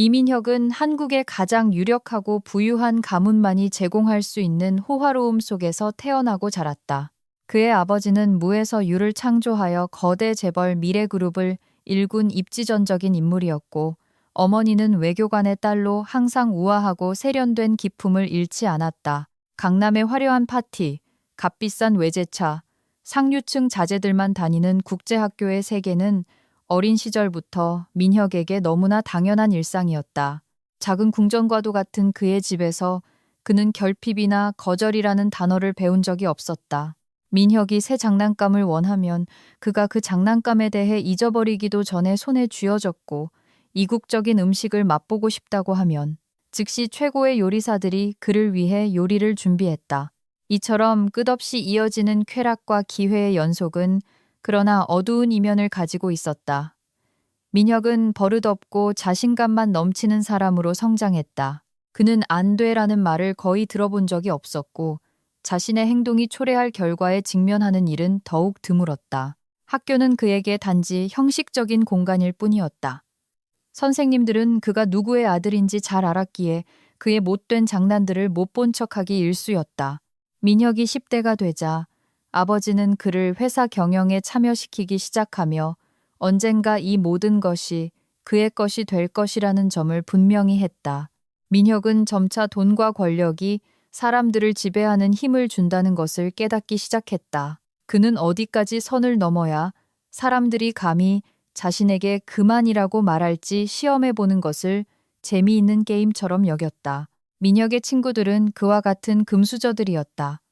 이민혁은 한국의 가장 유력하고 부유한 가문만이 제공할 수 있는 호화로움 속에서 태어나고 자랐다. 그의 아버지는 무에서 유를 창조하여 거대 재벌 미래그룹을 일군 입지전적인 인물이었고, 어머니는 외교관의 딸로 항상 우아하고 세련된 기품을 잃지 않았다. 강남의 화려한 파티, 값비싼 외제차, 상류층 자제들만 다니는 국제학교의 세계는 어린 시절부터 민혁에게 너무나 당연한 일상이었다. 작은 궁전과도 같은 그의 집에서 그는 결핍이나 거절이라는 단어를 배운 적이 없었다. 민혁이 새 장난감을 원하면 그가 그 장난감에 대해 잊어버리기도 전에 손에 쥐어졌고, 이국적인 음식을 맛보고 싶다고 하면 즉시 최고의 요리사들이 그를 위해 요리를 준비했다. 이처럼 끝없이 이어지는 쾌락과 기회의 연속은 그러나 어두운 이면을 가지고 있었다. 민혁은 버릇없고 자신감만 넘치는 사람으로 성장했다. 그는 안 돼라는 말을 거의 들어본 적이 없었고, 자신의 행동이 초래할 결과에 직면하는 일은 더욱 드물었다. 학교는 그에게 단지 형식적인 공간일 뿐이었다. 선생님들은 그가 누구의 아들인지 잘 알았기에 그의 못된 장난들을 못 본 척하기 일쑤였다. 민혁이 10대가 되자 아버지는 그를 회사 경영에 참여시키기 시작하며 언젠가 이 모든 것이 그의 것이 될 것이라는 점을 분명히 했다. 민혁은 점차 돈과 권력이 사람들을 지배하는 힘을 준다는 것을 깨닫기 시작했다. 그는 어디까지 선을 넘어야 사람들이 감히 자신에게 그만이라고 말할지 시험해보는 것을 재미있는 게임처럼 여겼다. 민혁의 친구들은 그와 같은 금수저들이었다.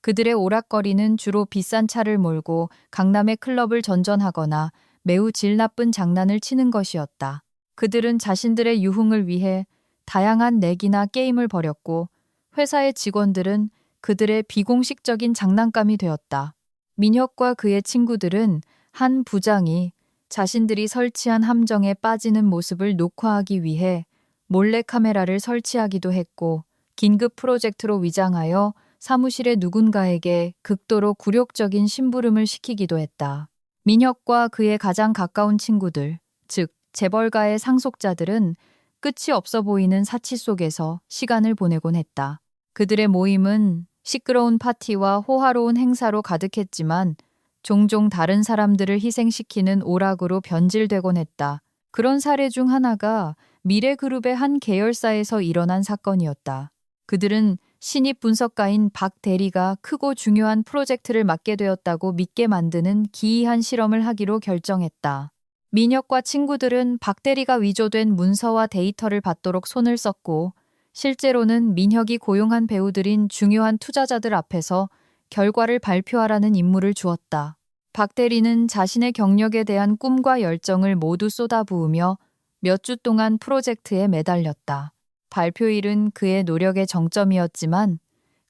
그들의 오락거리는 주로 비싼 차를 몰고 강남의 클럽을 전전하거나 매우 질 나쁜 장난을 치는 것이었다. 그들은 자신들의 유흥을 위해 다양한 내기나 게임을 벌였고, 회사의 직원들은 그들의 비공식적인 장난감이 되었다. 민혁과 그의 친구들은 한 부장이 자신들이 설치한 함정에 빠지는 모습을 녹화하기 위해 몰래카메라를 설치하기도 했고, 긴급 프로젝트로 위장하여 사무실의 누군가에게 극도로 굴욕적인 심부름을 시키기도 했다. 민혁과 그의 가장 가까운 친구들, 즉 재벌가의 상속자들은 끝이 없어 보이는 사치 속에서 시간을 보내곤 했다. 그들의 모임은 시끄러운 파티와 호화로운 행사로 가득했지만 종종 다른 사람들을 희생시키는 오락으로 변질되곤 했다. 그런 사례 중 하나가 미래그룹의 한 계열사에서 일어난 사건이었다. 그들은 신입 분석가인 박 대리가 크고 중요한 프로젝트를 맡게 되었다고 믿게 만드는 기이한 실험을 하기로 결정했다. 민혁과 친구들은 박 대리가 위조된 문서와 데이터를 받도록 손을 썼고, 실제로는 민혁이 고용한 배우들인 중요한 투자자들 앞에서 결과를 발표하라는 임무를 주었다. 박 대리는 자신의 경력에 대한 꿈과 열정을 모두 쏟아부으며 몇 주 동안 프로젝트에 매달렸다. 발표일은 그의 노력의 정점이었지만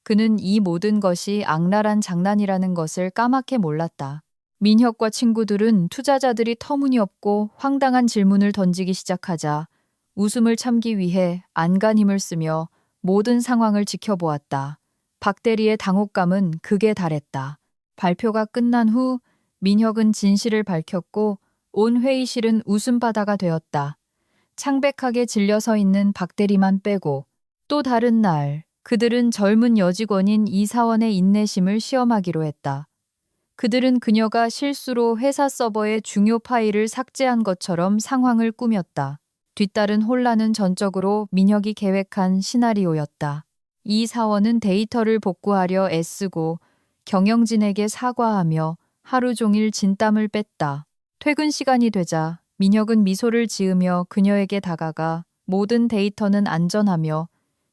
그는 이 모든 것이 악랄한 장난이라는 것을 까맣게 몰랐다. 민혁과 친구들은 투자자들이 터무니없고 황당한 질문을 던지기 시작하자 웃음을 참기 위해 안간힘을 쓰며 모든 상황을 지켜보았다. 박 대리의 당혹감은 극에 달했다. 발표가 끝난 후 민혁은 진실을 밝혔고 온 회의실은 웃음바다가 되었다. 창백하게 질려서 있는 박 대리만 빼고, 또 다른 날 그들은 젊은 여직원인 이사원의 인내심을 시험하기로 했다. 그들은 그녀가 실수로 회사 서버의 중요 파일을 삭제한 것처럼 상황을 꾸몄다. 뒤따른 혼란은 전적으로 민혁이 계획한 시나리오였다. 이 사원은 데이터를 복구하려 애쓰고 경영진에게 사과하며 하루 종일 진땀을 뺐다. 퇴근 시간이 되자 민혁은 미소를 지으며 그녀에게 다가가 모든 데이터는 안전하며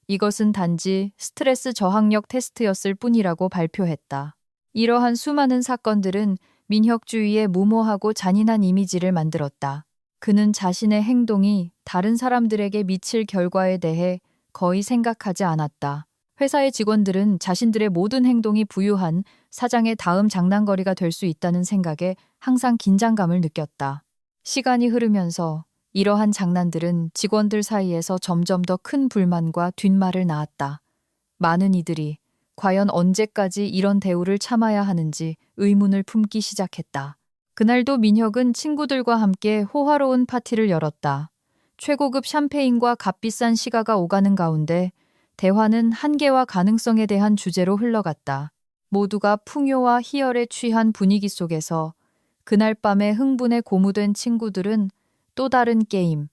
이것은 단지 스트레스 저항력 테스트였을 뿐이라고 발표했다. 이러한 수많은 사건들은 민혁 주위에 무모하고 잔인한 이미지를 만들었다. 그는 자신의 행동이 다른 사람들에게 미칠 결과에 대해 거의 생각하지 않았다. 회사의 직원들은 자신들의 모든 행동이 부유한 사장의 다음 장난거리가 될 수 있다는 생각에 항상 긴장감을 느꼈다. 시간이 흐르면서 이러한 장난들은 직원들 사이에서 점점 더 큰 불만과 뒷말을 낳았다. 많은 이들이 과연 언제까지 이런 대우를 참아야 하는지 의문을 품기 시작했다. 그날도 민혁은 친구들과 함께 호화로운 파티를 열었다. 최고급 샴페인과 값비싼 시가가 오가는 가운데 대화는 한계와 가능성에 대한 주제로 흘러갔다. 모두가 풍요와 희열에 취한 분위기 속에서 그날 밤에 흥분에 고무된 친구들은 또 다른 게임,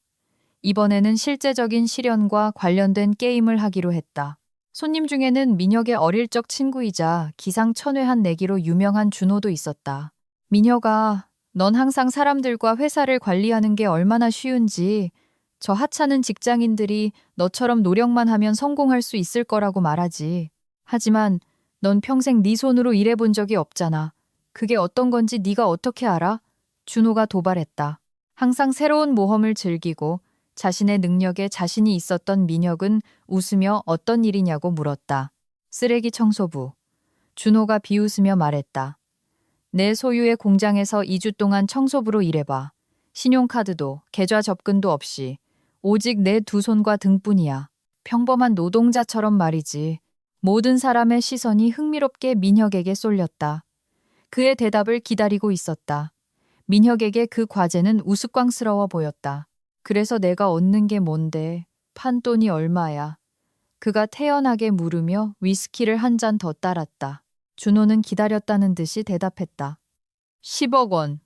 이번에는 실제적인 실현과 관련된 게임을 하기로 했다. 손님 중에는 민혁의 어릴 적 친구이자 기상천외한 내기로 유명한 준호도 있었다. 민혁아, 넌 항상 사람들과 회사를 관리하는 게 얼마나 쉬운지 저 하찮은 직장인들이 너처럼 노력만 하면 성공할 수 있을 거라고 말하지. 하지만 넌 평생 네 손으로 일해본 적이 없잖아. 그게 어떤 건지 네가 어떻게 알아? 준호가 도발했다. 항상 새로운 모험을 즐기고 자신의 능력에 자신이 있었던 민혁은 웃으며 어떤 일이냐고 물었다. 쓰레기 청소부. 준호가 비웃으며 말했다. 내 소유의 공장에서 2주 동안 청소부로 일해봐. 신용카드도 계좌 접근도 없이 오직 내 두 손과 등뿐이야. 평범한 노동자처럼 말이지. 모든 사람의 시선이 흥미롭게 민혁에게 쏠렸다. 그의 대답을 기다리고 있었다. 민혁에게 그 과제는 우스꽝스러워 보였다. 그래서 내가 얻는 게 뭔데? 판돈이 얼마야? 그가 태연하게 물으며 위스키를 한 잔 더 따랐다. 준호는 기다렸다는 듯이 대답했다. 10억 원.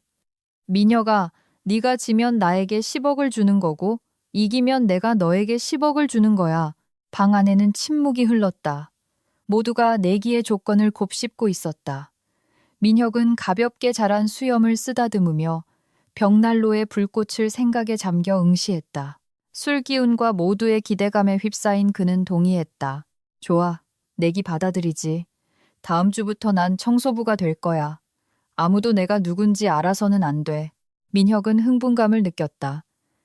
민혁아, 네가 지면 나에게 10억을 주는 거고 이기면 내가 너에게 10억을 주는 거야. 방 안에는 침묵이 흘렀다. 모두가 내기의 조건을 곱씹고 있었다. 민혁은 가볍게 자란 수염을 쓰다듬으며 벽난로의 불꽃을 생각에 잠겨 응시했다. 술 기운과 모두의 기대감에 휩싸인 그는 동의했다. 좋아, 내기 받아들이지. 다음 주부터 난 청소부가 될 거야. 아무도 내가 누군지 알아서는 안 돼. 민혁은 흥분감을 느꼈다.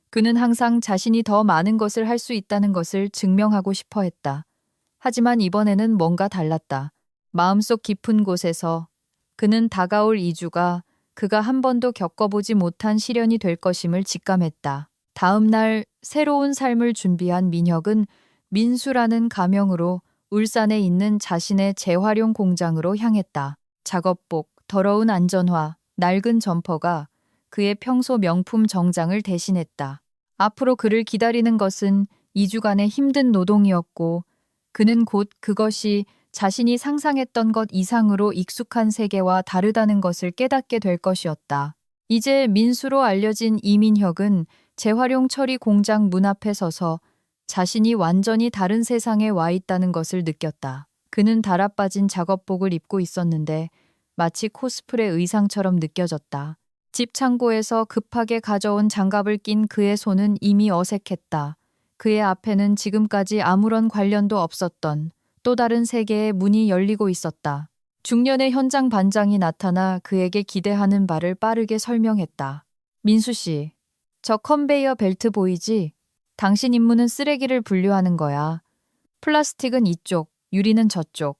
그는 항상 자신이 더 많은 것을 할 수 있다는 것을 증명하고 싶어 했다. 하지만 이번에는 뭔가 달랐다. 마음속 깊은 곳에서 그는 다가올 2주가 그가 한 번도 겪어보지 못한 시련이 될 것임을 직감했다. 다음 날 새로운 삶을 준비한 민혁은 민수라는 가명으로 울산에 있는 자신의 재활용 공장으로 향했다. 작업복, 더러운 안전화, 낡은 점퍼가 그의 평소 명품 정장을 대신했다. 앞으로 그를 기다리는 것은 2주간의 힘든 노동이었고 그는 곧 그것이 자신이 상상했던 것 이상으로 익숙한 세계와 다르다는 것을 깨닫게 될 것이었다. 이제 민수로 알려진 이민혁은 재활용 처리 공장 문 앞에 서서 자신이 완전히 다른 세상에 와 있다는 것을 느꼈다. 그는 달아빠진 작업복을 입고 있었는데 마치 코스프레 의상처럼 느껴졌다. 집 창고에서 급하게 가져온 장갑을 낀 그의 손은 이미 어색했다. 그의 앞에는 지금까지 아무런 관련도 없었던 또 다른 세계의 문이 열리고 있었다. 중년의 현장 반장이 나타나 그에게 기대하는 바를 빠르게 설명했다. 민수 씨, 저 컨베이어 벨트 보이지? 당신 임무는 쓰레기를 분류하는 거야. 플라스틱은 이쪽, 유리는 저쪽.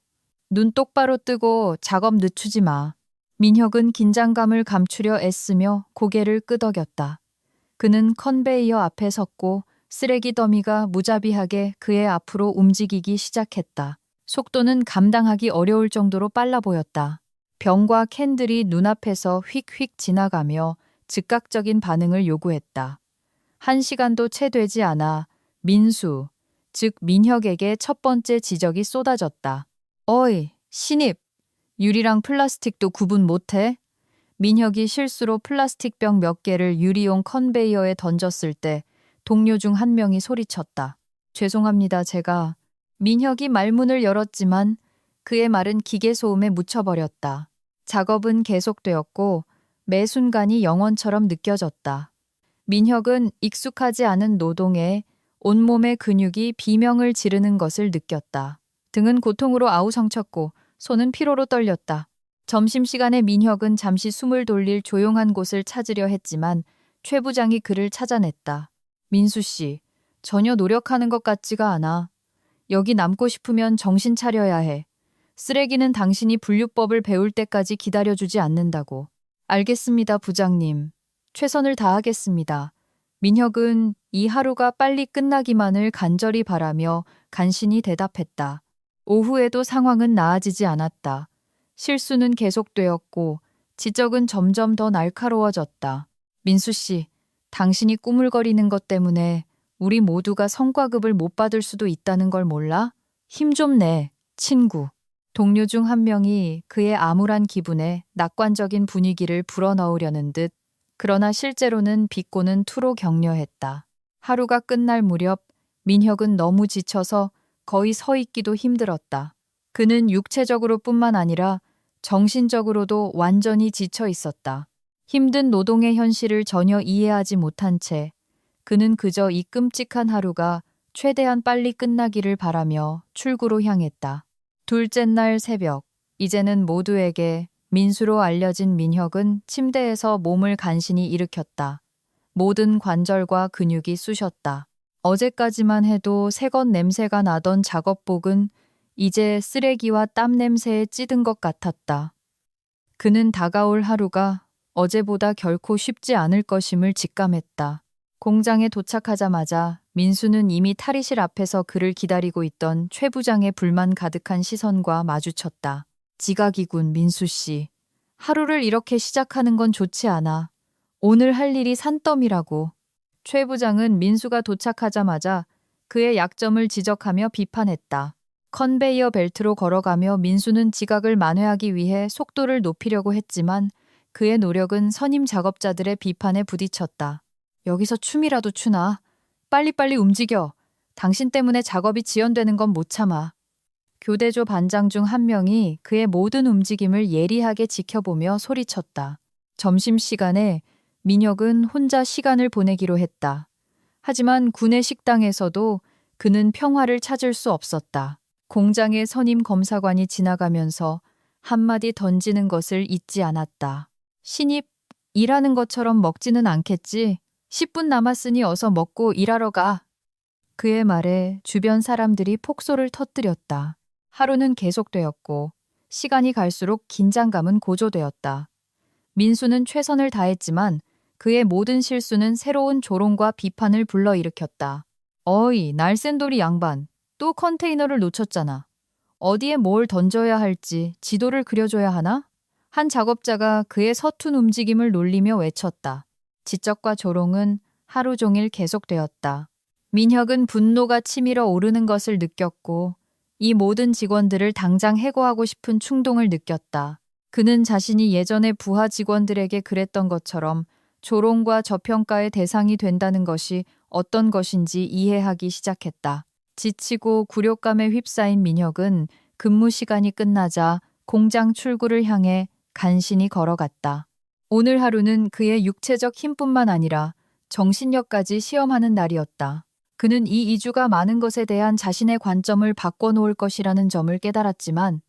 눈 똑바로 뜨고 작업 늦추지 마. 민혁은 긴장감을 감추려 애쓰며 고개를 끄덕였다. 그는 컨베이어 앞에 섰고 쓰레기 더미가 무자비하게 그의 앞으로 움직이기 시작했다. 속도는 감당하기 어려울 정도로 빨라 보였다. 병과 캔들이 눈앞에서 휙휙 지나가며 즉각적인 반응을 요구했다. 1시간도 채 되지 않아 민수, 즉 민혁에게 첫 번째 지적이 쏟아졌다. 어이, 신입! 유리랑 플라스틱도 구분 못해? 민혁이 실수로 플라스틱병 몇 개를 유리용 컨베이어에 던졌을 때 동료 중 한 명이 소리쳤다. 죄송합니다, 제가. 민혁이 말문을 열었지만 그의 말은 기계 소음에 묻혀버렸다. 작업은 계속되었고 매 순간이 영원처럼 느껴졌다. 민혁은 익숙하지 않은 노동에 온몸의 근육이 비명을 지르는 것을 느꼈다. 등은 고통으로 아우성쳤고 손은 피로로 떨렸다. 점심시간에 민혁은 잠시 숨을 돌릴 조용한 곳을 찾으려 했지만 최 부장이 그를 찾아냈다. 민수 씨, 전혀 노력하는 것 같지가 않아. 여기 남고 싶으면 정신 차려야 해. 쓰레기는 당신이 분류법을 배울 때까지 기다려주지 않는다고. 알겠습니다, 부장님. 최선을 다하겠습니다. 민혁은 이 하루가 빨리 끝나기만을 간절히 바라며 간신히 대답했다. 오후에도 상황은 나아지지 않았다. 실수는 계속되었고 지적은 점점 더 날카로워졌다. 민수 씨, 당신이 꾸물거리는 것 때문에 우리 모두가 성과급을 못 받을 수도 있다는 걸 몰라? 힘 좀 내, 친구. 동료 중 한 명이 그의 암울한 기분에 낙관적인 분위기를 불어넣으려는 듯, 그러나 실제로는 비꼬는 투로 격려했다. 하루가 끝날 무렵 민혁은 너무 지쳐서 거의 서 있기도 힘들었다. 그는 육체적으로 뿐만 아니라 정신적으로도 완전히 지쳐 있었다. 힘든 노동의 현실을 전혀 이해하지 못한 채 그는 그저 이 끔찍한 하루가 최대한 빨리 끝나기를 바라며 출구로 향했다. 둘째 날 새벽, 이제는 모두에게 민수로 알려진 민혁은 침대에서 몸을 간신히 일으켰다. 모든 관절과 근육이 쑤셨다. 어제까지만 해도 새것 냄새가 나던 작업복은 이제 쓰레기와 땀 냄새에 찌든 것 같았다. 그는 다가올 하루가 어제보다 결코 쉽지 않을 것임을 직감했다. 공장에 도착하자마자 민수는 이미 탈의실 앞에서 그를 기다리고 있던 최 부장의 불만 가득한 시선과 마주쳤다. 지각이군, 민수 씨. 하루를 이렇게 시작하는 건 좋지 않아. 오늘 할 일이 산더미라고. 최 부장은 민수가 도착하자마자 그의 약점을 지적하며 비판했다. 컨베이어 벨트로 걸어가며 민수는 지각을 만회하기 위해 속도를 높이려고 했지만 그의 노력은 선임 작업자들의 비판에 부딪혔다. 여기서 춤이라도 추나? 빨리빨리 움직여. 당신 때문에 작업이 지연되는 건 못 참아. 교대조 반장 중 한 명이 그의 모든 움직임을 예리하게 지켜보며 소리쳤다. 점심시간에 민혁은 혼자 시간을 보내기로 했다. 하지만 군의 식당에서도 그는 평화를 찾을 수 없었다. 공장의 선임 검사관이 지나가면서 한마디 던지는 것을 잊지 않았다. 신입, 일하는 것처럼 먹지는 않겠지? 10분 남았으니 어서 먹고 일하러 가. 그의 말에 주변 사람들이 폭소를 터뜨렸다. 하루는 계속되었고 시간이 갈수록 긴장감은 고조되었다. 민수는 최선을 다했지만 그의 모든 실수는 새로운 조롱과 비판을 불러일으켰다. 어이, 날쌘돌이 양반. 또 컨테이너를 놓쳤잖아. 어디에 뭘 던져야 할지 지도를 그려줘야 하나? 한 작업자가 그의 서툰 움직임을 놀리며 외쳤다. 지적과 조롱은 하루 종일 계속되었다. 민혁은 분노가 치밀어 오르는 것을 느꼈고 이 모든 직원들을 당장 해고하고 싶은 충동을 느꼈다. 그는 자신이 예전에 부하 직원들에게 그랬던 것처럼 조롱과 저평가의 대상이 된다는 것이 어떤 것인지 이해하기 시작했다. 지치고 굴욕감에 휩싸인 민혁은 근무 시간이 끝나자 공장 출구를 향해 간신히 걸어갔다. 오늘 하루는 그의 육체적 힘뿐만 아니라 정신력까지 시험하는 날이었다. 그는 이 2주가 많은 것에 대한 자신의 관점을 바꿔놓을 것이라는 점을 깨달았지만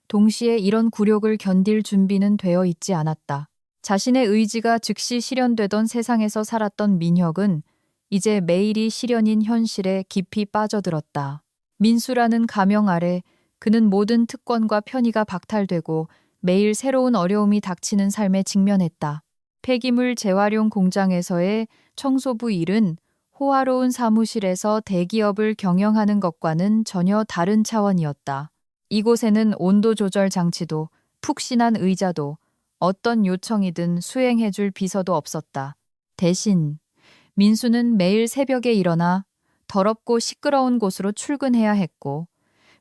동시에 이런 굴욕을 견딜 준비는 되어 있지 않았다. 자신의 의지가 즉시 실현되던 세상에서 살았던 민혁은 이제 매일이 실현인 현실에 깊이 빠져들었다. 민수라는 가명 아래 그는 모든 특권과 편의가 박탈되고 매일 새로운 어려움이 닥치는 삶에 직면했다. 폐기물 재활용 공장에서의 청소부 일은 호화로운 사무실에서 대기업을 경영하는 것과는 전혀 다른 차원이었다. 이곳에는 온도 조절 장치도 푹신한 의자도 어떤 요청이든 수행해줄 비서도 없었다. 대신 민수는 매일 새벽에 일어나 더럽고 시끄러운 곳으로 출근해야 했고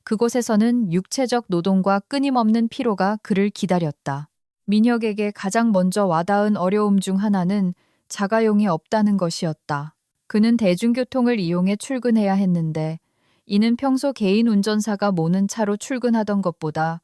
그곳에서는 육체적 노동과 끊임없는 피로가 그를 기다렸다. 민혁에게 가장 먼저 와닿은 어려움 중 하나는 자가용이 없다는 것이었다. 그는 대중교통을 이용해 출근해야 했는데 이는 평소 개인 운전사가 모는 차로 출근하던 것보다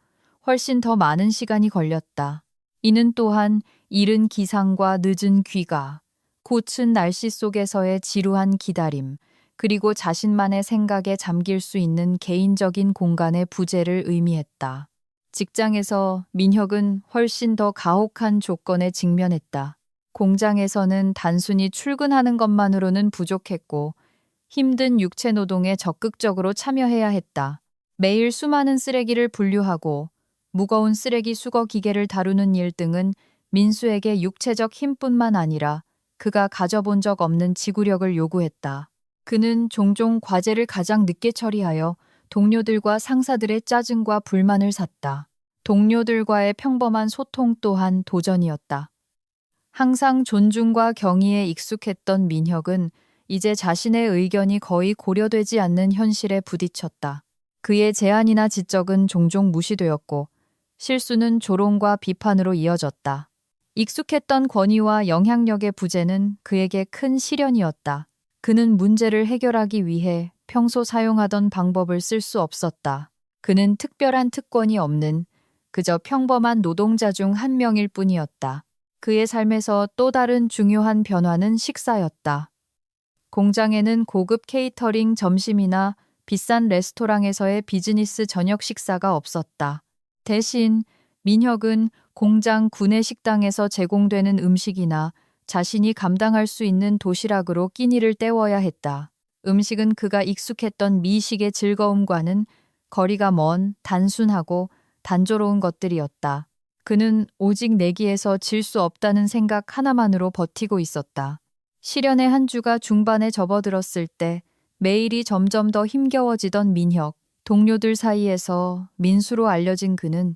훨씬 더 많은 시간이 걸렸다. 이는 또한 이른 기상과 늦은 귀가, 고층 날씨 속에서의 지루한 기다림, 그리고 자신만의 생각에 잠길 수 있는 개인적인 공간의 부재를 의미했다. 직장에서 민혁은 훨씬 더 가혹한 조건에 직면했다. 공장에서는 단순히 출근하는 것만으로는 부족했고 힘든 육체 노동에 적극적으로 참여해야 했다. 매일 수많은 쓰레기를 분류하고 무거운 쓰레기 수거 기계를 다루는 일 등은 민수에게 육체적 힘뿐만 아니라 그가 가져본 적 없는 지구력을 요구했다. 그는 종종 과제를 가장 늦게 처리하여 동료들과 상사들의 짜증과 불만을 샀다. 동료들과의 평범한 소통 또한 도전이었다. 항상 존중과 경의에 익숙했던 민혁은 이제 자신의 의견이 거의 고려되지 않는 현실에 부딪혔다. 그의 제안이나 지적은 종종 무시되었고 실수는 조롱과 비판으로 이어졌다. 익숙했던 권위와 영향력의 부재는 그에게 큰 시련이었다. 그는 문제를 해결하기 위해 평소 사용하던 방법을 쓸 수 없었다. 그는 특별한 특권이 없는 그저 평범한 노동자 중 한 명일 뿐이었다. 그의 삶에서 또 다른 중요한 변화는 식사였다. 공장에는 고급 케이터링 점심이나 비싼 레스토랑에서의 비즈니스 저녁 식사가 없었다. 대신 민혁은 공장 구내 식당에서 제공되는 음식이나 자신이 감당할 수 있는 도시락으로 끼니를 때워야 했다. 음식은 그가 익숙했던 미식의 즐거움과는 거리가 먼 단순하고 단조로운 것들이었다. 그는 오직 내기에서 질 수 없다는 생각 하나만으로 버티고 있었다. 시련의 한 주가 중반에 접어들었을 때 매일이 점점 더 힘겨워지던 민혁, 동료들 사이에서 민수로 알려진 그는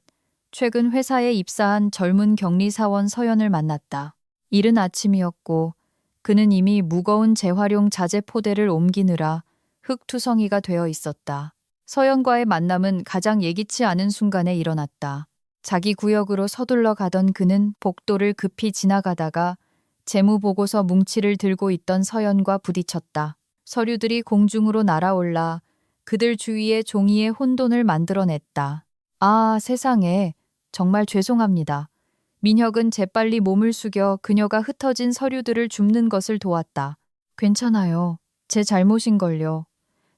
최근 회사에 입사한 젊은 격리사원 서연을 만났다. 이른 아침이었고 그는 이미 무거운 재활용 자재 포대를 옮기느라 흙투성이가 되어 있었다. 서연과의 만남은 가장 예기치 않은 순간에 일어났다. 자기 구역으로 서둘러 가던 그는 복도를 급히 지나가다가 재무보고서 뭉치를 들고 있던 서연과 부딪혔다. 서류들이 공중으로 날아올라 그들 주위에 종이에 혼돈을 만들어냈다. 아, 세상에. 정말 죄송합니다. 민혁은 재빨리 몸을 숙여 그녀가 흩어진 서류들을 줍는 것을 도왔다. 괜찮아요. 제 잘못인걸요.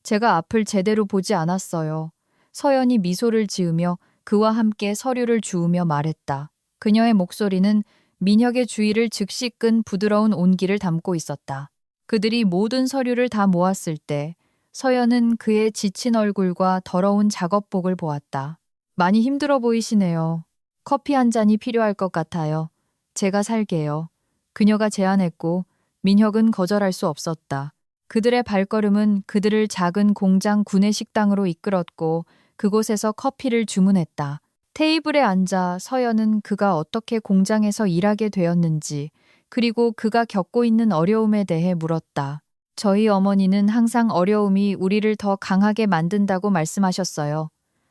제가 앞을 제대로 보지 않았어요. 서연이 미소를 지으며 그와 함께 서류를 주우며 말했다. 그녀의 목소리는 민혁의 주위를 즉시 끈 부드러운 온기를 담고 있었다. 그들이 모든 서류를 다 모았을 때 서연은 그의 지친 얼굴과 더러운 작업복을 보았다. 많이 힘들어 보이시네요. 커피 한 잔이 필요할 것 같아요. 제가 살게요. 그녀가 제안했고 민혁은 거절할 수 없었다. 그들의 발걸음은 그들을 작은 공장 구내 식당으로 이끌었고 그곳에서 커피를 주문했다. 테이블에 앉아 서연은 그가 어떻게 공장에서 일하게 되었는지 그리고 그가 겪고 있는 어려움에 대해 물었다. 저희 어머니는 항상 어려움이 우리를 더 강하게 만든다고 말씀하셨어요.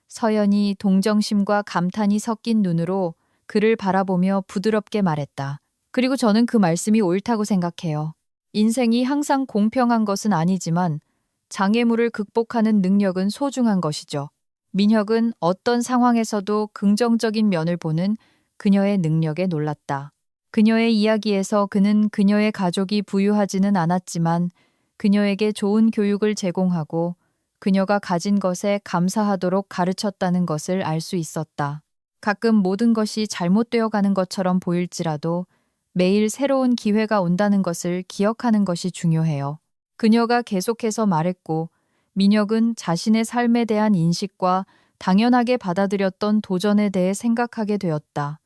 서연이 동정심과 감탄이 섞인 눈으로 그를 바라보며 부드럽게 말했다. 그리고 저는 그 말씀이 옳다고 생각해요. 인생이 항상 공평한 것은 아니지만 장애물을 극복하는 능력은 소중한 것이죠. 민혁은 어떤 상황에서도 긍정적인 면을 보는 그녀의 능력에 놀랐다. 그녀의 이야기에서 그는 그녀의 가족이 부유하지는 않았지만 그녀에게 좋은 교육을 제공하고 그녀가 가진 것에 감사하도록 가르쳤다는 것을 알 수 있었다. 가끔 모든 것이 잘못되어 가는 것처럼 보일지라도 매일 새로운 기회가 온다는 것을 기억하는 것이 중요해요. 그녀가 계속해서 말했고 민혁은 자신의 삶에 대한 인식과 당연하게 받아들였던 도전에 대해 생각하게 되었다.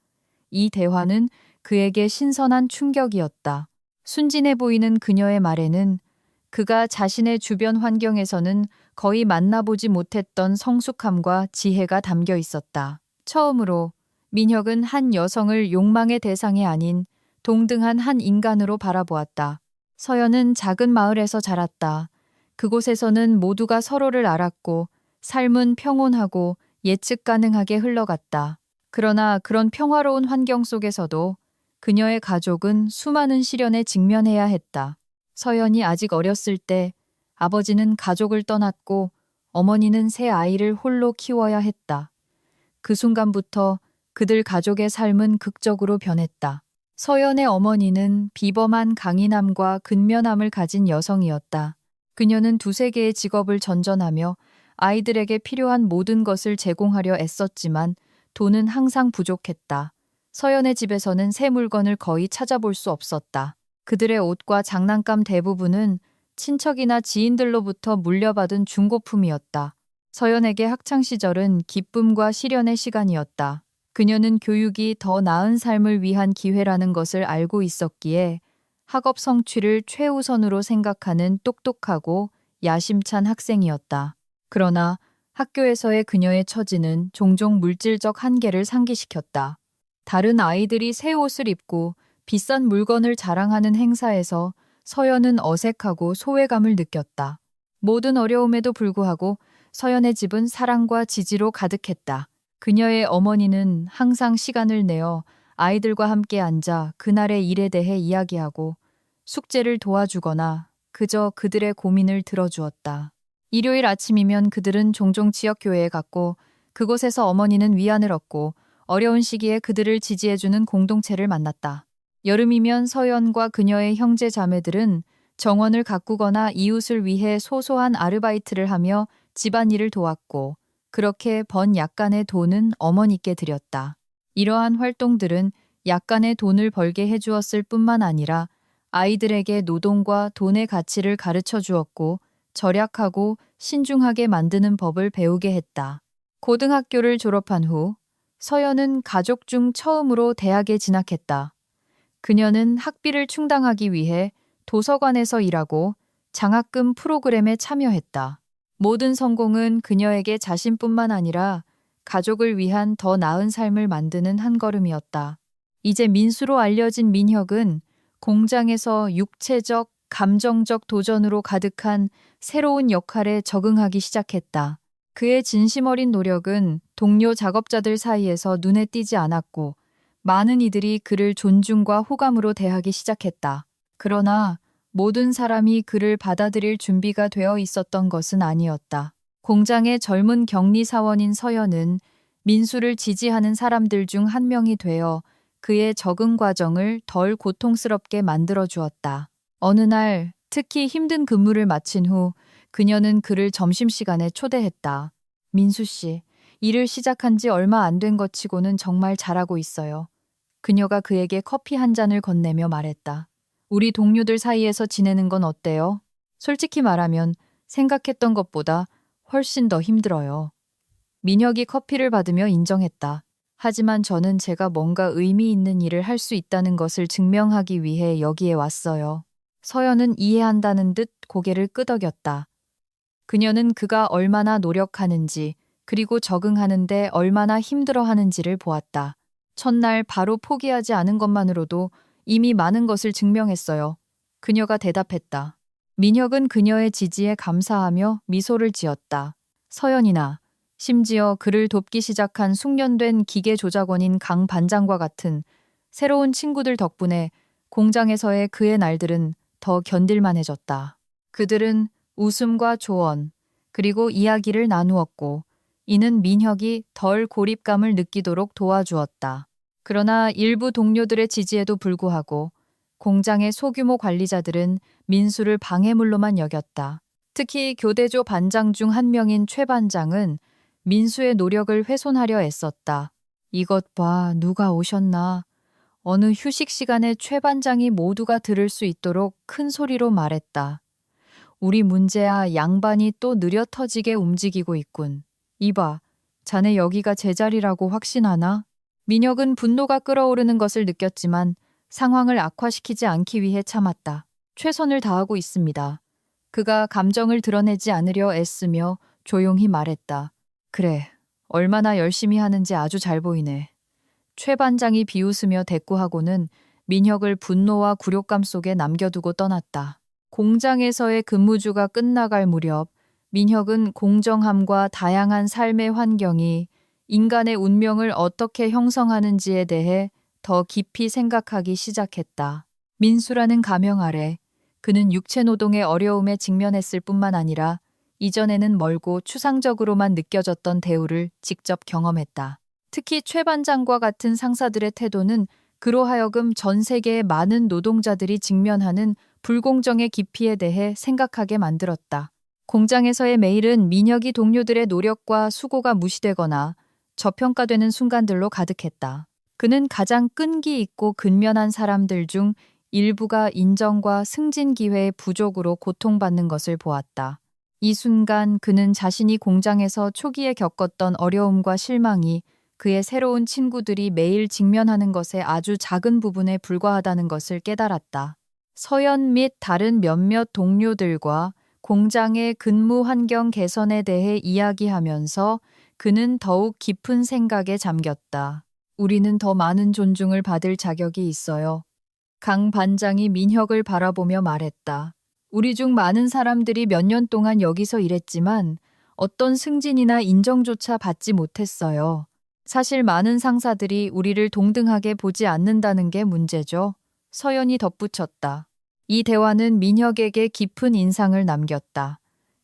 이 대화는 그에게 신선한 충격이었다. 순진해 보이는 그녀의 말에는 그가 자신의 주변 환경에서는 거의 만나보지 못했던 성숙함과 지혜가 담겨 있었다. 처음으로 민혁은 한 여성을 욕망의 대상이 아닌 동등한 한 인간으로 바라보았다. 서연은 작은 마을에서 자랐다. 그곳에서는 모두가 서로를 알았고 삶은 평온하고 예측 가능하게 흘러갔다. 그러나 그런 평화로운 환경 속에서도 그녀의 가족은 수많은 시련에 직면해야 했다. 서연이 아직 어렸을 때 아버지는 가족을 떠났고 어머니는 새 아이를 홀로 키워야 했다. 그 순간부터 그들 가족의 삶은 극적으로 변했다. 서연의 어머니는 비범한 강인함과 근면함을 가진 여성이었다. 그녀는 두세 개의 직업을 전전하며 아이들에게 필요한 모든 것을 제공하려 애썼지만 돈은 항상 부족했다. 서연의 집에서는 새 물건을 거의 찾아볼 수 없었다. 그들의 옷과 장난감 대부분은 친척이나 지인들로부터 물려받은 중고품이었다. 서연에게 학창시절은 기쁨과 시련의 시간이었다. 그녀는 교육이 더 나은 삶을 위한 기회라는 것을 알고 있었기에 학업 성취를 최우선으로 생각하는 똑똑하고 야심찬 학생이었다. 그러나 학교에서의 그녀의 처지는 종종 물질적 한계를 상기시켰다. 다른 아이들이 새 옷을 입고 비싼 물건을 자랑하는 행사에서 서연은 어색하고 소외감을 느꼈다. 모든 어려움에도 불구하고 서연의 집은 사랑과 지지로 가득했다. 그녀의 어머니는 항상 시간을 내어 아이들과 함께 앉아 그날의 일에 대해 이야기하고 숙제를 도와주거나 그저 그들의 고민을 들어주었다. 일요일 아침이면 그들은 종종 지역교회에 갔고 그곳에서 어머니는 위안을 얻고 어려운 시기에 그들을 지지해주는 공동체를 만났다. 여름이면 서연과 그녀의 형제 자매들은 정원을 가꾸거나 이웃을 위해 소소한 아르바이트를 하며 집안일을 도왔고 그렇게 번 약간의 돈은 어머니께 드렸다. 이러한 활동들은 약간의 돈을 벌게 해주었을 뿐만 아니라 아이들에게 노동과 돈의 가치를 가르쳐 주었고 절약하고 신중하게 만드는 법을 배우게 했다. 고등학교를 졸업한 후 서연은 가족 중 처음으로 대학에 진학했다. 그녀는 학비를 충당하기 위해 도서관에서 일하고 장학금 프로그램에 참여했다. 모든 성공은 그녀에게 자신뿐만 아니라 가족을 위한 더 나은 삶을 만드는 한 걸음이었다. 이제 민수로 알려진 민혁은 공장에서 육체적, 감정적 도전으로 가득한 새로운 역할에 적응하기 시작했다. 그의 진심 어린 노력은 동료 작업자들 사이에서 눈에 띄지 않았고 많은 이들이 그를 존중과 호감으로 대하기 시작했다. 그러나 모든 사람이 그를 받아들일 준비가 되어 있었던 것은 아니었다. 공장의 젊은 격리 사원인 서연은 민수를 지지하는 사람들 중 한 명이 되어 그의 적응 과정을 덜 고통스럽게 만들어 주었다. 어느 날 특히 힘든 근무를 마친 후 그녀는 그를 점심시간에 초대했다. 민수 씨, 일을 시작한 지 얼마 안 된 것 치고는 정말 잘하고 있어요. 그녀가 그에게 커피 한 잔을 건네며 말했다. 우리 동료들 사이에서 지내는 건 어때요? 솔직히 말하면 생각했던 것보다 훨씬 더 힘들어요. 민혁이 커피를 받으며 인정했다. 하지만 저는 제가 뭔가 의미 있는 일을 할 수 있다는 것을 증명하기 위해 여기에 왔어요. 서연은 이해한다는 듯 고개를 끄덕였다. 그녀는 그가 얼마나 노력하는지 그리고 적응하는데 얼마나 힘들어하는지를 보았다. 첫날 바로 포기하지 않은 것만으로도 이미 많은 것을 증명했어요. 그녀가 대답했다. 민혁은 그녀의 지지에 감사하며 미소를 지었다. 서연이나 심지어 그를 돕기 시작한 숙련된 기계 조작원인 강 반장과 같은 새로운 친구들 덕분에 공장에서의 그의 날들은 더 견딜만해졌다. 그들은 웃음과 조언, 그리고 이야기를 나누었고 이는 민혁이 덜 고립감을 느끼도록 도와주었다. 그러나 일부 동료들의 지지에도 불구하고 공장의 소규모 관리자들은 민수를 방해물로만 여겼다. 특히 교대조 반장 중 한 명인 최 반장은 민수의 노력을 훼손하려 애썼다. 이것 봐, 누가 오셨나. 어느 휴식 시간에 최 반장이 모두가 들을 수 있도록 큰 소리로 말했다. 우리 문제야 양반이 또 느려 터지게 움직이고 있군. 이봐, 자네 여기가 제자리라고 확신하나? 민혁은 분노가 끓어오르는 것을 느꼈지만 상황을 악화시키지 않기 위해 참았다. 최선을 다하고 있습니다. 그가 감정을 드러내지 않으려 애쓰며 조용히 말했다. 그래, 얼마나 열심히 하는지 아주 잘 보이네. 최 반장이 비웃으며 대꾸하고는 민혁을 분노와 굴욕감 속에 남겨두고 떠났다. 공장에서의 근무주가 끝나갈 무렵 민혁은 공정함과 다양한 삶의 환경이 인간의 운명을 어떻게 형성하는지에 대해 더 깊이 생각하기 시작했다. 민수라는 가명 아래 그는 육체 노동의 어려움에 직면했을 뿐만 아니라 이전에는 멀고 추상적으로만 느껴졌던 대우를 직접 경험했다. 특히 최 반장과 같은 상사들의 태도는 그로 하여금 전 세계의 많은 노동자들이 직면하는 불공정의 깊이에 대해 생각하게 만들었다. 공장에서의 매일은 민혁이 동료들의 노력과 수고가 무시되거나 저평가되는 순간들로 가득했다. 그는 가장 끈기 있고 근면한 사람들 중 일부가 인정과 승진 기회의 부족으로 고통받는 것을 보았다. 이 순간 그는 자신이 공장에서 초기에 겪었던 어려움과 실망이 그의 새로운 친구들이 매일 직면하는 것의 아주 작은 부분에 불과하다는 것을 깨달았다. 서연 및 다른 몇몇 동료들과 공장의 근무 환경 개선에 대해 이야기하면서 그는 더욱 깊은 생각에 잠겼다. 우리는 더 많은 존중을 받을 자격이 있어요. 강 반장이 민혁을 바라보며 말했다. 우리 중 많은 사람들이 몇 년 동안 여기서 일했지만 어떤 승진이나 인정조차 받지 못했어요. 사실 많은 상사들이 우리를 동등하게 보지 않는다는 게 문제죠. 서연이 덧붙였다. 이 대화는 민혁에게 깊은 인상을 남겼다.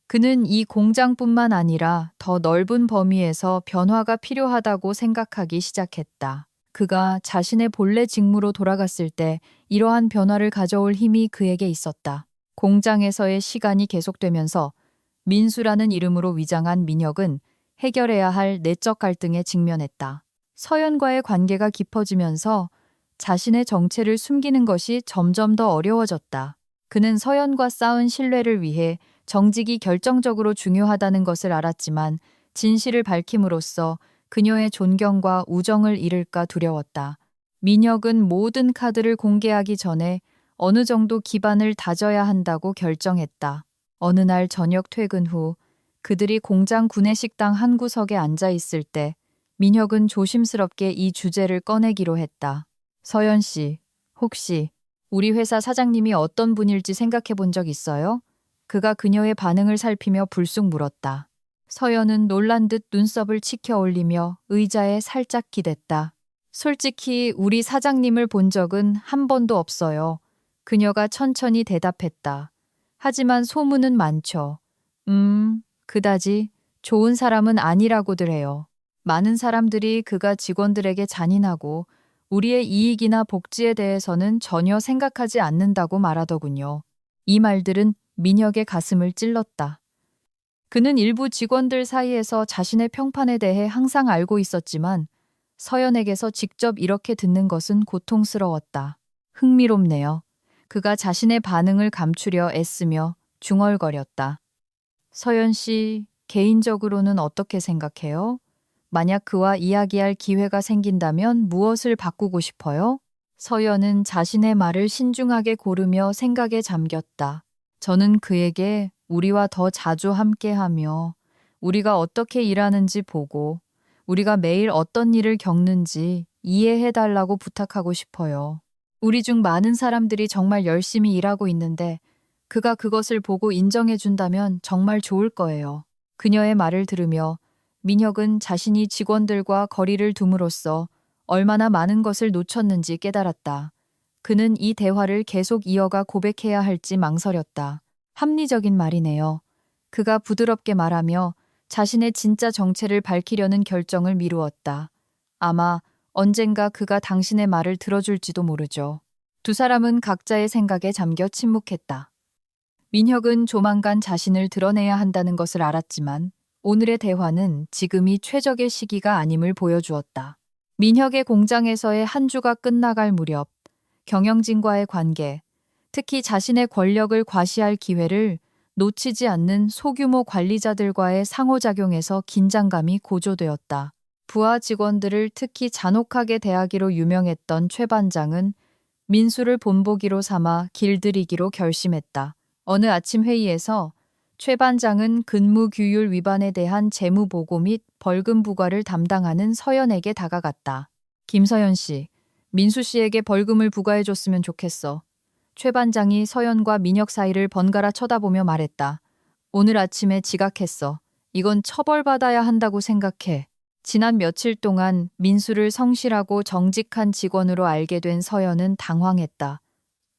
그는 이 공장뿐만 아니라 더 넓은 범위에서 변화가 필요하다고 생각하기 시작했다. 그가 자신의 본래 직무로 돌아갔을 때 이러한 변화를 가져올 힘이 그에게 있었다. 공장에서의 시간이 계속되면서 민수라는 이름으로 위장한 민혁은 해결해야 할 내적 갈등에 직면했다. 서연과의 관계가 깊어지면서 자신의 정체를 숨기는 것이 점점 더 어려워졌다. 그는 서연과 쌓은 신뢰를 위해 정직이 결정적으로 중요하다는 것을 알았지만 진실을 밝힘으로써 그녀의 존경과 우정을 잃을까 두려웠다. 민혁은 모든 카드를 공개하기 전에 어느 정도 기반을 다져야 한다고 결정했다. 어느 날 저녁 퇴근 후 그들이 공장 구내식당 한 구석에 앉아 있을 때 민혁은 조심스럽게 이 주제를 꺼내기로 했다. 서연 씨, 혹시 우리 회사 사장님이 어떤 분일지 생각해 본 적 있어요? 그가 그녀의 반응을 살피며 불쑥 물었다. 서연은 놀란 듯 눈썹을 치켜 올리며 의자에 살짝 기댔다. 솔직히 우리 사장님을 본 적은 한 번도 없어요. 그녀가 천천히 대답했다. 하지만 소문은 많죠. 그다지 좋은 사람은 아니라고들 해요. 많은 사람들이 그가 직원들에게 잔인하고 우리의 이익이나 복지에 대해서는 전혀 생각하지 않는다고 말하더군요. 이 말들은 민혁의 가슴을 찔렀다. 그는 일부 직원들 사이에서 자신의 평판에 대해 항상 알고 있었지만 서연에게서 직접 이렇게 듣는 것은 고통스러웠다. 흥미롭네요. 그가 자신의 반응을 감추려 애쓰며 중얼거렸다. 서연 씨, 개인적으로는 어떻게 생각해요? 만약 그와 이야기할 기회가 생긴다면 무엇을 바꾸고 싶어요? 서연은 자신의 말을 신중하게 고르며 생각에 잠겼다. 저는 그에게 우리와 더 자주 함께하며 우리가 어떻게 일하는지 보고 우리가 매일 어떤 일을 겪는지 이해해달라고 부탁하고 싶어요. 우리 중 많은 사람들이 정말 열심히 일하고 있는데 그가 그것을 보고 인정해준다면 정말 좋을 거예요. 그녀의 말을 들으며 민혁은 자신이 직원들과 거리를 둠으로써 얼마나 많은 것을 놓쳤는지 깨달았다. 그는 이 대화를 계속 이어가 고백해야 할지 망설였다. 합리적인 말이네요. 그가 부드럽게 말하며 자신의 진짜 정체를 밝히려는 결정을 미루었다. 아마 언젠가 그가 당신의 말을 들어줄지도 모르죠. 두 사람은 각자의 생각에 잠겨 침묵했다. 민혁은 조만간 자신을 드러내야 한다는 것을 알았지만 오늘의 대화는 지금이 최적의 시기가 아님을 보여주었다. 민혁의 공장에서의 한 주가 끝나갈 무렵 경영진과의 관계, 특히 자신의 권력을 과시할 기회를 놓치지 않는 소규모 관리자들과의 상호작용에서 긴장감이 고조되었다. 부하 직원들을 특히 잔혹하게 대하기로 유명했던 최 반장은 민수를 본보기로 삼아 길들이기로 결심했다. 어느 아침 회의에서 최 반장은 근무 규율 위반에 대한 재무 보고 및 벌금 부과를 담당하는 서연에게 다가갔다. 김서연 씨, 민수 씨에게 벌금을 부과해줬으면 좋겠어. 최 반장이 서연과 민혁 사이를 번갈아 쳐다보며 말했다. 오늘 아침에 지각했어. 이건 처벌받아야 한다고 생각해. 지난 며칠 동안 민수를 성실하고 정직한 직원으로 알게 된 서연은 당황했다.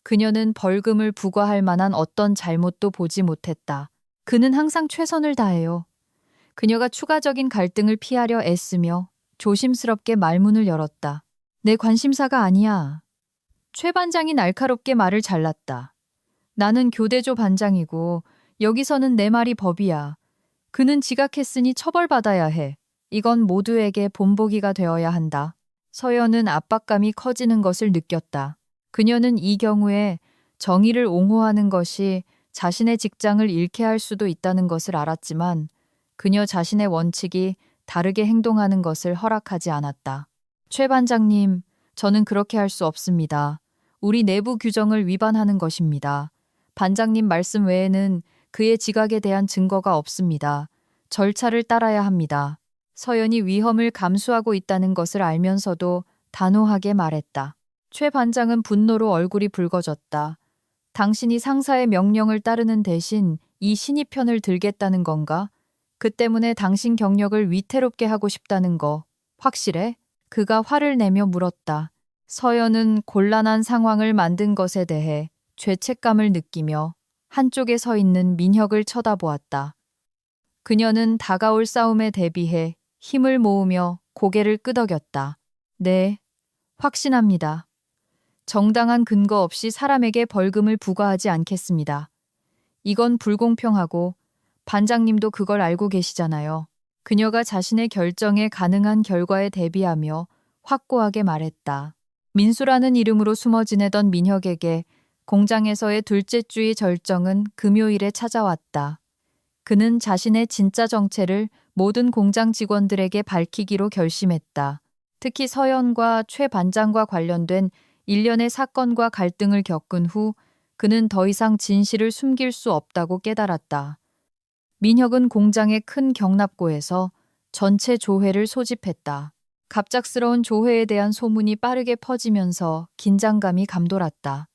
그녀는 벌금을 부과할 만한 어떤 잘못도 보지 못했다. 그는 항상 최선을 다해요. 그녀가 추가적인 갈등을 피하려 애쓰며 조심스럽게 말문을 열었다. 내 관심사가 아니야. 최 반장이 날카롭게 말을 잘랐다. 나는 교대조 반장이고 여기서는 내 말이 법이야. 그는 지각했으니 처벌받아야 해. 이건 모두에게 본보기가 되어야 한다. 서연은 압박감이 커지는 것을 느꼈다. 그녀는 이 경우에 정의를 옹호하는 것이 자신의 직장을 잃게 할 수도 있다는 것을 알았지만 그녀 자신의 원칙이 다르게 행동하는 것을 허락하지 않았다. 최 반장님, 저는 그렇게 할 수 없습니다. 우리 내부 규정을 위반하는 것입니다. 반장님 말씀 외에는 그의 지각에 대한 증거가 없습니다. 절차를 따라야 합니다. 서연이 위험을 감수하고 있다는 것을 알면서도 단호하게 말했다. 최 반장은 분노로 얼굴이 붉어졌다. 당신이 상사의 명령을 따르는 대신 이 신입 편을 들겠다는 건가? 그 때문에 당신 경력을 위태롭게 하고 싶다는 거 확실해? 그가 화를 내며 물었다. 서연은 곤란한 상황을 만든 것에 대해 죄책감을 느끼며 한쪽에 서 있는 민혁을 쳐다보았다. 그녀는 다가올 싸움에 대비해 힘을 모으며 고개를 끄덕였다. 네, 확신합니다. 정당한 근거 없이 사람에게 벌금을 부과하지 않겠습니다. 이건 불공평하고 반장님도 그걸 알고 계시잖아요. 그녀가 자신의 결정에 가능한 결과에 대비하며 확고하게 말했다. 민수라는 이름으로 숨어 지내던 민혁에게 공장에서의 둘째 주의 절정은 금요일에 찾아왔다. 그는 자신의 진짜 정체를 모든 공장 직원들에게 밝히기로 결심했다. 특히 서연과 최 반장과 관련된 일련의 사건과 갈등을 겪은 후 그는 더 이상 진실을 숨길 수 없다고 깨달았다. 민혁은 공장의 큰 경납고에서 전체 조회를 소집했다. 갑작스러운 조회에 대한 소문이 빠르게 퍼지면서 긴장감이 감돌았다.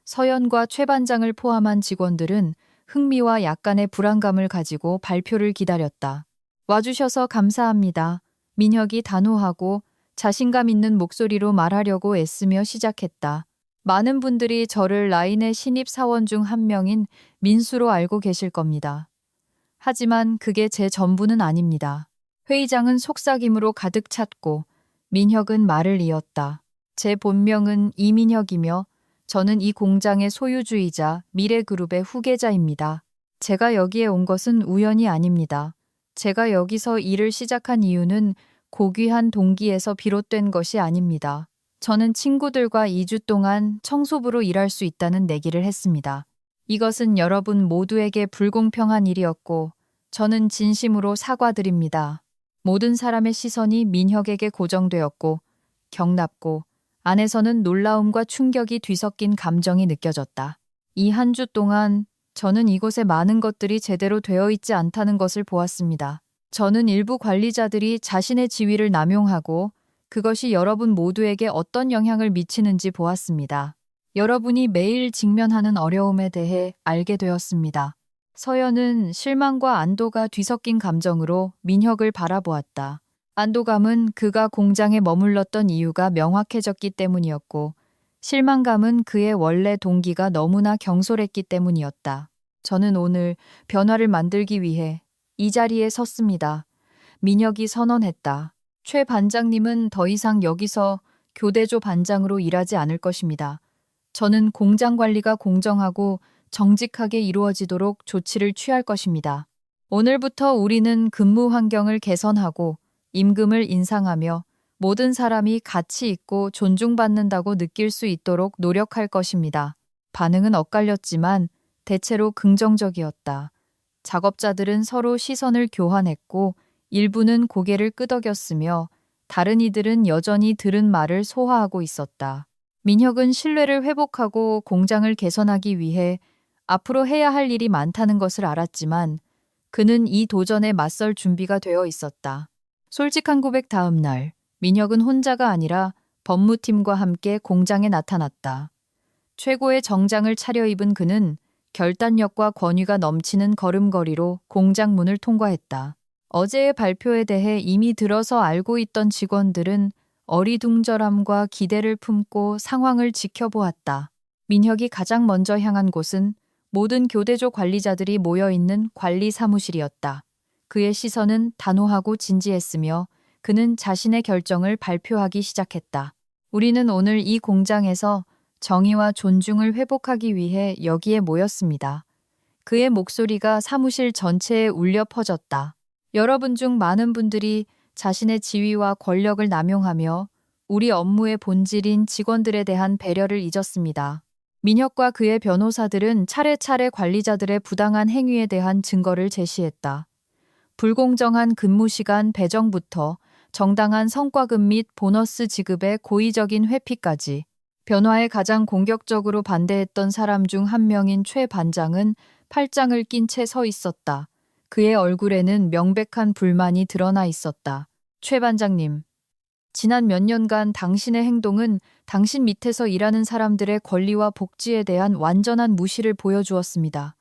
서연과 최 반장을 포함한 직원들은 흥미와 약간의 불안감을 가지고 발표를 기다렸다. 와주셔서 감사합니다. 민혁이 단호하고 자신감 있는 목소리로 말하려고 애쓰며 시작했다. 많은 분들이 저를 라인의 신입 사원 중 한 명인 민수로 알고 계실 겁니다. 하지만 그게 제 전부는 아닙니다. 회의장은 속삭임으로 가득 찼고 민혁은 말을 이었다. 제 본명은 이민혁이며 저는 이 공장의 소유주이자 미래그룹의 후계자입니다. 제가 여기에 온 것은 우연이 아닙니다. 제가 여기서 일을 시작한 이유는 고귀한 동기에서 비롯된 것이 아닙니다. 저는 친구들과 2주 동안 청소부로 일할 수 있다는 내기를 했습니다. 이것은 여러분 모두에게 불공평한 일이었고 저는 진심으로 사과드립니다. 모든 사람의 시선이 민혁에게 고정되었고 경납고 안에서는 놀라움과 충격이 뒤섞인 감정이 느껴졌다. 이 한 주 동안 저는 이곳에 많은 것들이 제대로 되어 있지 않다는 것을 보았습니다. 저는 일부 관리자들이 자신의 지위를 남용하고 그것이 여러분 모두에게 어떤 영향을 미치는지 보았습니다. 여러분이 매일 직면하는 어려움에 대해 알게 되었습니다. 서연은 실망과 안도가 뒤섞인 감정으로 민혁을 바라보았다. 안도감은 그가 공장에 머물렀던 이유가 명확해졌기 때문이었고, 실망감은 그의 원래 동기가 너무나 경솔했기 때문이었다. 저는 오늘 변화를 만들기 위해 이 자리에 섰습니다. 민혁이 선언했다. 최 반장님은 더 이상 여기서 교대조 반장으로 일하지 않을 것입니다. 저는 공장 관리가 공정하고 정직하게 이루어지도록 조치를 취할 것입니다. 오늘부터 우리는 근무 환경을 개선하고 임금을 인상하며 모든 사람이 가치 있고 존중받는다고 느낄 수 있도록 노력할 것입니다. 반응은 엇갈렸지만 대체로 긍정적이었다. 작업자들은 서로 시선을 교환했고 일부는 고개를 끄덕였으며 다른 이들은 여전히 들은 말을 소화하고 있었다. 민혁은 신뢰를 회복하고 공장을 개선하기 위해 앞으로 해야 할 일이 많다는 것을 알았지만 그는 이 도전에 맞설 준비가 되어 있었다. 솔직한 고백 다음 날, 민혁은 혼자가 아니라 법무팀과 함께 공장에 나타났다. 최고의 정장을 차려입은 그는 결단력과 권위가 넘치는 걸음걸이로 공장 문을 통과했다. 어제의 발표에 대해 이미 들어서 알고 있던 직원들은 어리둥절함과 기대를 품고 상황을 지켜보았다. 민혁이 가장 먼저 향한 곳은 모든 교대조 관리자들이 모여있는 관리 사무실이었다. 그의 시선은 단호하고 진지했으며 그는 자신의 결정을 발표하기 시작했다. 우리는 오늘 이 공장에서 정의와 존중을 회복하기 위해 여기에 모였습니다. 그의 목소리가 사무실 전체에 울려 퍼졌다. 여러분 중 많은 분들이 자신의 지위와 권력을 남용하며 우리 업무의 본질인 직원들에 대한 배려를 잊었습니다. 민혁과 그의 변호사들은 차례차례 관리자들의 부당한 행위에 대한 증거를 제시했다. 불공정한 근무 시간 배정부터 정당한 성과급 및 보너스 지급의 고의적인 회피까지 변화에 가장 공격적으로 반대했던 사람 중 한 명인 최 반장은 팔짱을 낀 채 서 있었다. 그의 얼굴에는 명백한 불만이 드러나 있었다. 최 반장님, 지난 몇 년간 당신의 행동은 당신 밑에서 일하는 사람들의 권리와 복지에 대한 완전한 무시를 보여주었습니다.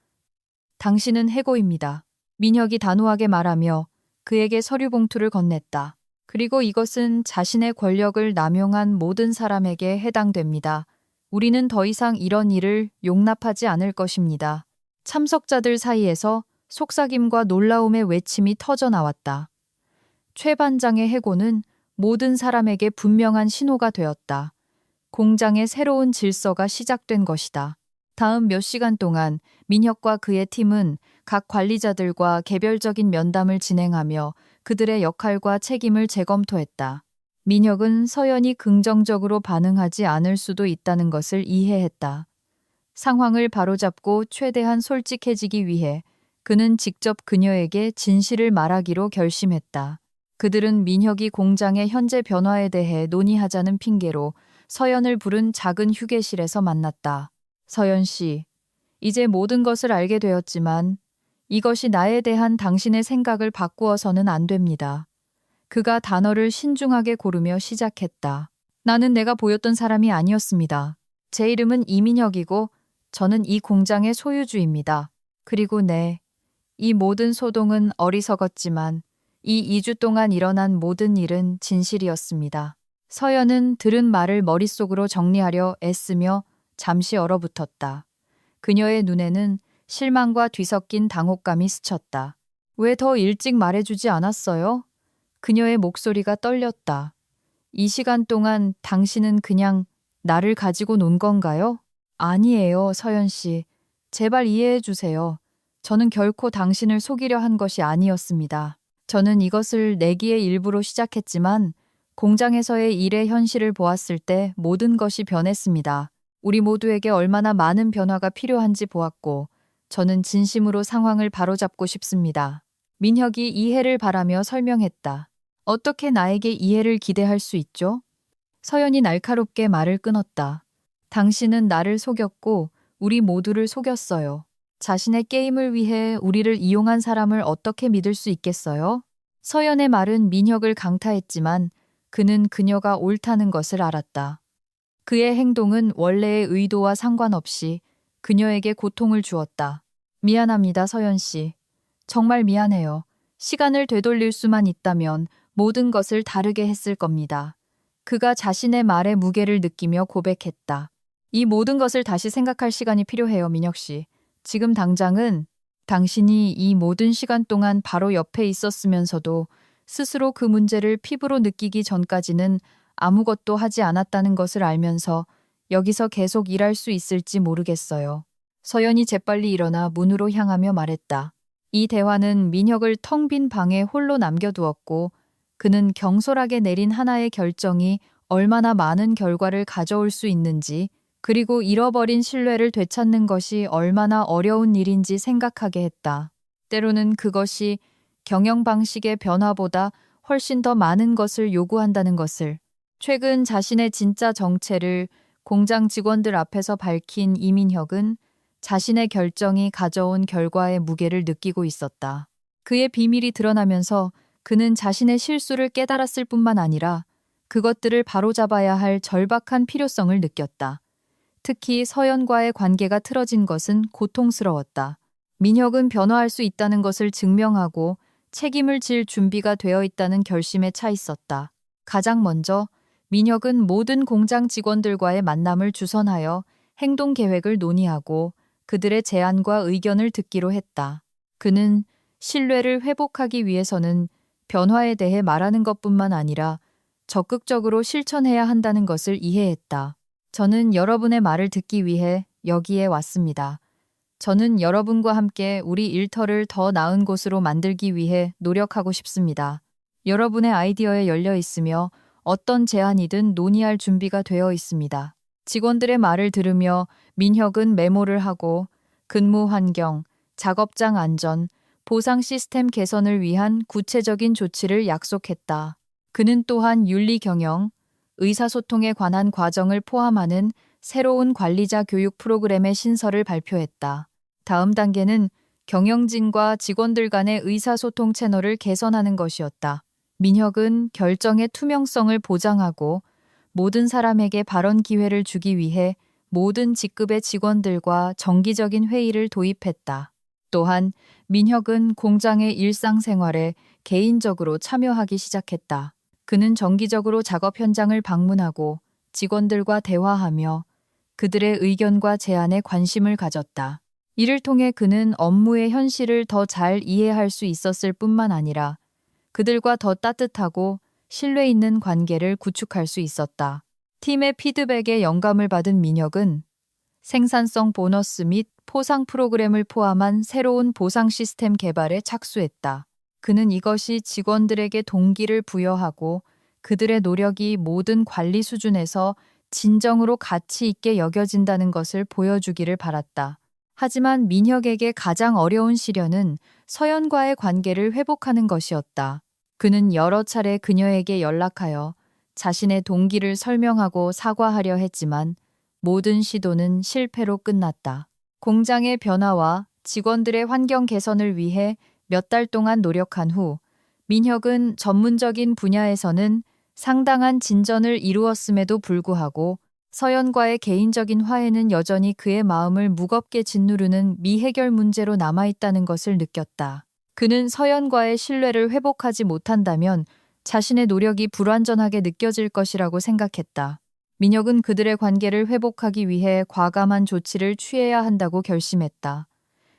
당신은 해고입니다. 민혁이 단호하게 말하며 그에게 서류 봉투를 건넸다. 그리고 이것은 자신의 권력을 남용한 모든 사람에게 해당됩니다. 우리는 더 이상 이런 일을 용납하지 않을 것입니다. 참석자들 사이에서 속삭임과 놀라움의 외침이 터져 나왔다. 최 반장의 해고는 모든 사람에게 분명한 신호가 되었다. 공장의 새로운 질서가 시작된 것이다. 다음 몇 시간 동안 민혁과 그의 팀은 각 관리자들과 개별적인 면담을 진행하며 그들의 역할과 책임을 재검토했다. 민혁은 서연이 긍정적으로 반응하지 않을 수도 있다는 것을 이해했다. 상황을 바로잡고 최대한 솔직해지기 위해 그는 직접 그녀에게 진실을 말하기로 결심했다. 그들은 민혁이 공장의 현재 변화에 대해 논의하자는 핑계로 서연을 부른 작은 휴게실에서 만났다. 서연 씨, 이제 모든 것을 알게 되었지만 이것이 나에 대한 당신의 생각을 바꾸어서는 안 됩니다. 그가 단어를 신중하게 고르며 시작했다. 나는 내가 보였던 사람이 아니었습니다. 제 이름은 이민혁이고 저는 이 공장의 소유주입니다. 그리고 이 모든 소동은 어리석었지만 이 2주 동안 일어난 모든 일은 진실이었습니다. 서연은 들은 말을 머릿속으로 정리하려 애쓰며 잠시 얼어붙었다. 그녀의 눈에는 실망과 뒤섞인 당혹감이 스쳤다. 왜 더 일찍 말해주지 않았어요? 그녀의 목소리가 떨렸다. 이 시간 동안 당신은 그냥 나를 가지고 논 건가요? 아니에요, 서연 씨. 제발 이해해 주세요. 저는 결코 당신을 속이려 한 것이 아니었습니다. 저는 이것을 내기의 일부로 시작했지만 공장에서의 일의 현실을 보았을 때 모든 것이 변했습니다. 우리 모두에게 얼마나 많은 변화가 필요한지 보았고 저는 진심으로 상황을 바로잡고 싶습니다. 민혁이 이해를 바라며 설명했다. 어떻게 나에게 이해를 기대할 수 있죠? 서연이 날카롭게 말을 끊었다. 당신은 나를 속였고 우리 모두를 속였어요. 자신의 게임을 위해 우리를 이용한 사람을 어떻게 믿을 수 있겠어요? 서연의 말은 민혁을 강타했지만 그는 그녀가 옳다는 것을 알았다. 그의 행동은 원래의 의도와 상관없이 그녀에게 고통을 주었다. 미안합니다, 서연 씨. 정말 미안해요. 시간을 되돌릴 수만 있다면 모든 것을 다르게 했을 겁니다. 그가 자신의 말의 무게를 느끼며 고백했다. 이 모든 것을 다시 생각할 시간이 필요해요, 민혁 씨. 지금 당장은 당신이 이 모든 시간 동안 바로 옆에 있었으면서도 스스로 그 문제를 피부로 느끼기 전까지는 아무것도 하지 않았다는 것을 알면서 여기서 계속 일할 수 있을지 모르겠어요. 서연이 재빨리 일어나 문으로 향하며 말했다. 이 대화는 민혁을 텅 빈 방에 홀로 남겨두었고 그는 경솔하게 내린 하나의 결정이 얼마나 많은 결과를 가져올 수 있는지 그리고 잃어버린 신뢰를 되찾는 것이 얼마나 어려운 일인지 생각하게 했다. 때로는 그것이 경영 방식의 변화보다 훨씬 더 많은 것을 요구한다는 것을 최근 자신의 진짜 정체를 공장 직원들 앞에서 밝힌 이민혁은 자신의 결정이 가져온 결과의 무게를 느끼고 있었다. 그의 비밀이 드러나면서 그는 자신의 실수를 깨달았을 뿐만 아니라 그것들을 바로잡아야 할 절박한 필요성을 느꼈다. 특히 서연과의 관계가 틀어진 것은 고통스러웠다. 민혁은 변화할 수 있다는 것을 증명하고 책임을 질 준비가 되어 있다는 결심에 차 있었다. 가장 먼저 민혁은 모든 공장 직원들과의 만남을 주선하여 행동 계획을 논의하고 그들의 제안과 의견을 듣기로 했다. 그는 신뢰를 회복하기 위해서는 변화에 대해 말하는 것뿐만 아니라 적극적으로 실천해야 한다는 것을 이해했다. 저는 여러분의 말을 듣기 위해 여기에 왔습니다. 저는 여러분과 함께 우리 일터를 더 나은 곳으로 만들기 위해 노력하고 싶습니다. 여러분의 아이디어에 열려 있으며 어떤 제안이든 논의할 준비가 되어 있습니다. 직원들의 말을 들으며 민혁은 메모를 하고 근무 환경, 작업장 안전, 보상 시스템 개선을 위한 구체적인 조치를 약속했다. 그는 또한 윤리 경영, 의사소통에 관한 과정을 포함하는 새로운 관리자 교육 프로그램의 신설을 발표했다. 다음 단계는 경영진과 직원들 간의 의사소통 채널을 개선하는 것이었다. 민혁은 결정의 투명성을 보장하고 모든 사람에게 발언 기회를 주기 위해 모든 직급의 직원들과 정기적인 회의를 도입했다. 또한 민혁은 공장의 일상생활에 개인적으로 참여하기 시작했다. 그는 정기적으로 작업 현장을 방문하고 직원들과 대화하며 그들의 의견과 제안에 관심을 가졌다. 이를 통해 그는 업무의 현실을 더 잘 이해할 수 있었을 뿐만 아니라 그들과 더 따뜻하고 신뢰 있는 관계를 구축할 수 있었다. 팀의 피드백에 영감을 받은 민혁은 생산성 보너스 및 포상 프로그램을 포함한 새로운 보상 시스템 개발에 착수했다. 그는 이것이 직원들에게 동기를 부여하고 그들의 노력이 모든 관리 수준에서 진정으로 가치 있게 여겨진다는 것을 보여주기를 바랐다. 하지만 민혁에게 가장 어려운 시련은 서연과의 관계를 회복하는 것이었다. 그는 여러 차례 그녀에게 연락하여 자신의 동기를 설명하고 사과하려 했지만 모든 시도는 실패로 끝났다. 공장의 변화와 직원들의 환경 개선을 위해 몇 달 동안 노력한 후 민혁은 전문적인 분야에서는 상당한 진전을 이루었음에도 불구하고 서연과의 개인적인 화해는 여전히 그의 마음을 무겁게 짓누르는 미해결 문제로 남아있다는 것을 느꼈다. 그는 서연과의 신뢰를 회복하지 못한다면 자신의 노력이 불완전하게 느껴질 것이라고 생각했다. 민혁은 그들의 관계를 회복하기 위해 과감한 조치를 취해야 한다고 결심했다.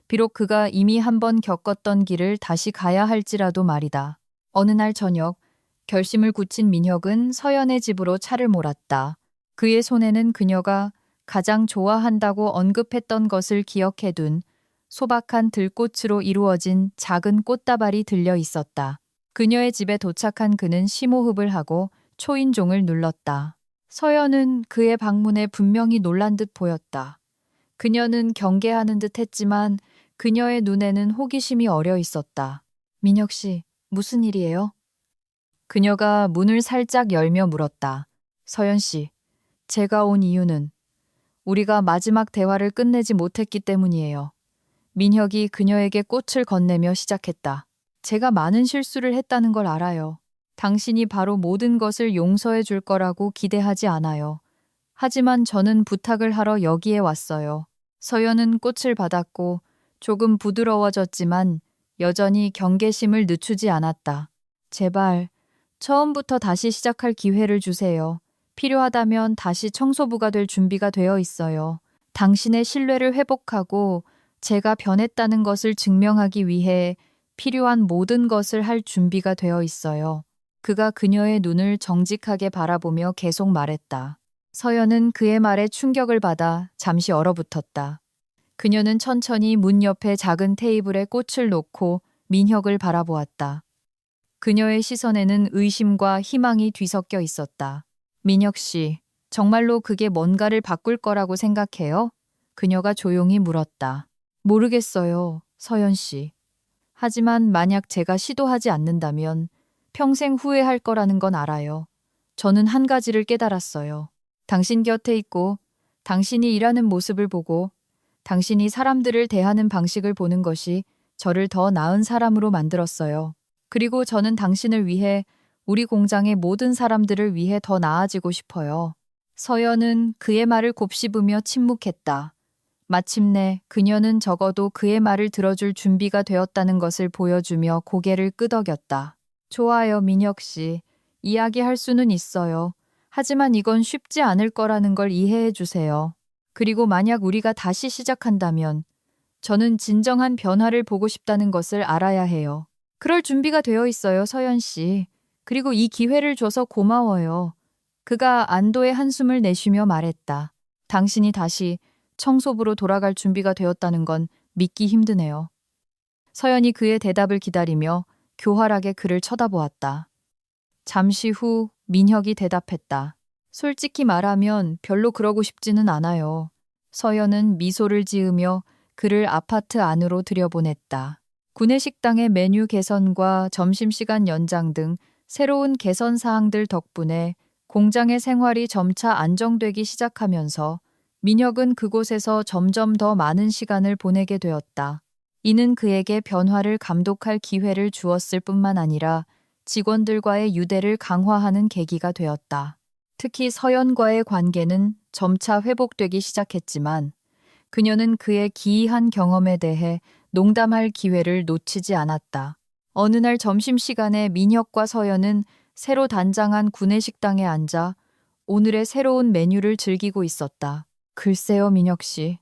비록 그가 이미 한번 겪었던 길을 다시 가야 할지라도 말이다. 어느 날 저녁, 결심을 굳힌 민혁은 서연의 집으로 차를 몰았다. 그의 손에는 그녀가 가장 좋아한다고 언급했던 것을 기억해둔 소박한 들꽃으로 이루어진 작은 꽃다발이 들려 있었다. 그녀의 집에 도착한 그는 심호흡을 하고 초인종을 눌렀다. 서연은 그의 방문에 분명히 놀란 듯 보였다. 그녀는 경계하는 듯 했지만 그녀의 눈에는 호기심이 어려 있었다. 민혁 씨, 무슨 일이에요? 그녀가 문을 살짝 열며 물었다. 서연 씨, 제가 온 이유는 우리가 마지막 대화를 끝내지 못했기 때문이에요. 민혁이 그녀에게 꽃을 건네며 시작했다. 제가 많은 실수를 했다는 걸 알아요. 당신이 바로 모든 것을 용서해 줄 거라고 기대하지 않아요. 하지만 저는 부탁을 하러 여기에 왔어요. 서연은 꽃을 받았고 조금 부드러워졌지만 여전히 경계심을 늦추지 않았다. 제발, 처음부터 다시 시작할 기회를 주세요. 필요하다면 다시 청소부가 될 준비가 되어 있어요. 당신의 신뢰를 회복하고 제가 변했다는 것을 증명하기 위해 필요한 모든 것을 할 준비가 되어 있어요. 그가 그녀의 눈을 정직하게 바라보며 계속 말했다. 서연은 그의 말에 충격을 받아 잠시 얼어붙었다. 그녀는 천천히 문 옆에 작은 테이블에 꽃을 놓고 민혁을 바라보았다. 그녀의 시선에는 의심과 희망이 뒤섞여 있었다. 민혁 씨, 정말로 그게 뭔가를 바꿀 거라고 생각해요? 그녀가 조용히 물었다. 모르겠어요, 서연 씨. 하지만 만약 제가 시도하지 않는다면 평생 후회할 거라는 건 알아요. 저는 한 가지를 깨달았어요. 당신 곁에 있고 당신이 일하는 모습을 보고 당신이 사람들을 대하는 방식을 보는 것이 저를 더 나은 사람으로 만들었어요. 그리고 저는 당신을 위해 우리 공장의 모든 사람들을 위해 더 나아지고 싶어요. 서연은 그의 말을 곱씹으며 침묵했다. 마침내 그녀는 적어도 그의 말을 들어줄 준비가 되었다는 것을 보여주며 고개를 끄덕였다. 좋아요, 민혁 씨. 이야기할 수는 있어요. 하지만 이건 쉽지 않을 거라는 걸 이해해 주세요. 그리고 만약 우리가 다시 시작한다면 저는 진정한 변화를 보고 싶다는 것을 알아야 해요. 그럴 준비가 되어 있어요, 서연 씨. 그리고 이 기회를 줘서 고마워요. 그가 안도의 한숨을 내쉬며 말했다. 당신이 다시 청소부로 돌아갈 준비가 되었다는 건 믿기 힘드네요. 서연이 그의 대답을 기다리며 교활하게 그를 쳐다보았다. 잠시 후 민혁이 대답했다. 솔직히 말하면 별로 그러고 싶지는 않아요. 서연은 미소를 지으며 그를 아파트 안으로 들여보냈다. 구내식당의 메뉴 개선과 점심시간 연장 등 새로운 개선 사항들 덕분에 공장의 생활이 점차 안정되기 시작하면서 민혁은 그곳에서 점점 더 많은 시간을 보내게 되었다. 이는 그에게 변화를 감독할 기회를 주었을 뿐만 아니라 직원들과의 유대를 강화하는 계기가 되었다. 특히 서연과의 관계는 점차 회복되기 시작했지만 그녀는 그의 기이한 경험에 대해 농담할 기회를 놓치지 않았다. 어느 날 점심시간에 민혁과 서연은 새로 단장한 구내식당에 앉아 오늘의 새로운 메뉴를 즐기고 있었다. 글쎄요, 민혁 씨.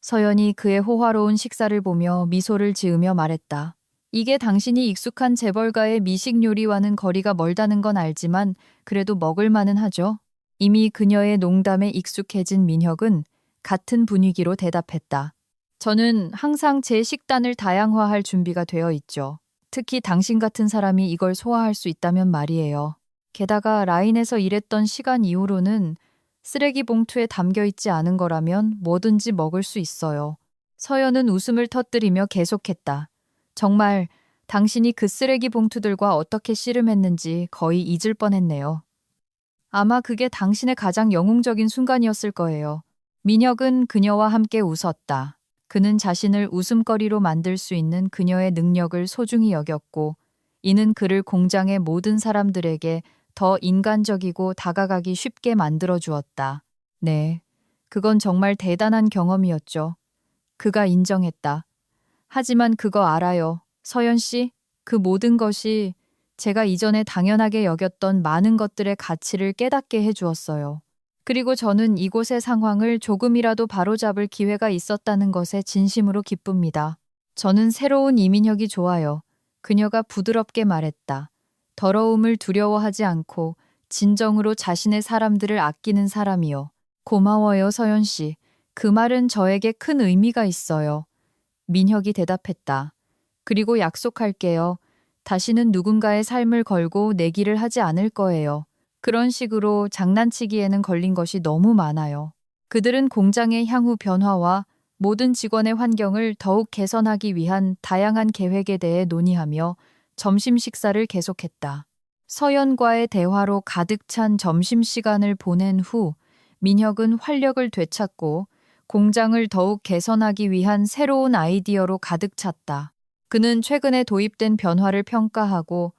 서연이 그의 호화로운 식사를 보며 미소를 지으며 말했다. 이게 당신이 익숙한 재벌가의 미식 요리와는 거리가 멀다는 건 알지만 그래도 먹을 만은 하죠. 이미 그녀의 농담에 익숙해진 민혁은 같은 분위기로 대답했다. 저는 항상 제 식단을 다양화할 준비가 되어 있죠. 특히 당신 같은 사람이 이걸 소화할 수 있다면 말이에요. 게다가 라인에서 일했던 시간 이후로는 쓰레기 봉투에 담겨 있지 않은 거라면 뭐든지 먹을 수 있어요. 서연은 웃음을 터뜨리며 계속했다. 정말 당신이 그 쓰레기 봉투들과 어떻게 씨름했는지 거의 잊을 뻔했네요. 아마 그게 당신의 가장 영웅적인 순간이었을 거예요. 민혁은 그녀와 함께 웃었다. 그는 자신을 웃음거리로 만들 수 있는 그녀의 능력을 소중히 여겼고, 이는 그를 공장의 모든 사람들에게 더 인간적이고 다가가기 쉽게 만들어 주었다. 네, 그건 정말 대단한 경험이었죠. 그가 인정했다. 하지만 그거 알아요. 서연 씨, 그 모든 것이 제가 이전에 당연하게 여겼던 많은 것들의 가치를 깨닫게 해주었어요. 그리고 저는 이곳의 상황을 조금이라도 바로잡을 기회가 있었다는 것에 진심으로 기쁩니다. 저는 새로운 이민혁이 좋아요. 그녀가 부드럽게 말했다. 더러움을 두려워하지 않고 진정으로 자신의 사람들을 아끼는 사람이요. 고마워요, 서연 씨. 그 말은 저에게 큰 의미가 있어요. 민혁이 대답했다. 그리고 약속할게요. 다시는 누군가의 삶을 걸고 내기를 하지 않을 거예요. 그런 식으로 장난치기에는 걸린 것이 너무 많아요. 그들은 공장의 향후 변화와 모든 직원의 환경을 더욱 개선하기 위한 다양한 계획에 대해 논의하며 점심 식사를 계속했다. 서연과의 대화로 가득 찬 점심시간을 보낸 후 민혁은 활력을 되찾고 공장을 더욱 개선하기 위한 새로운 아이디어로 가득 찼다. 그는 최근에 도입된 변화를 평가하고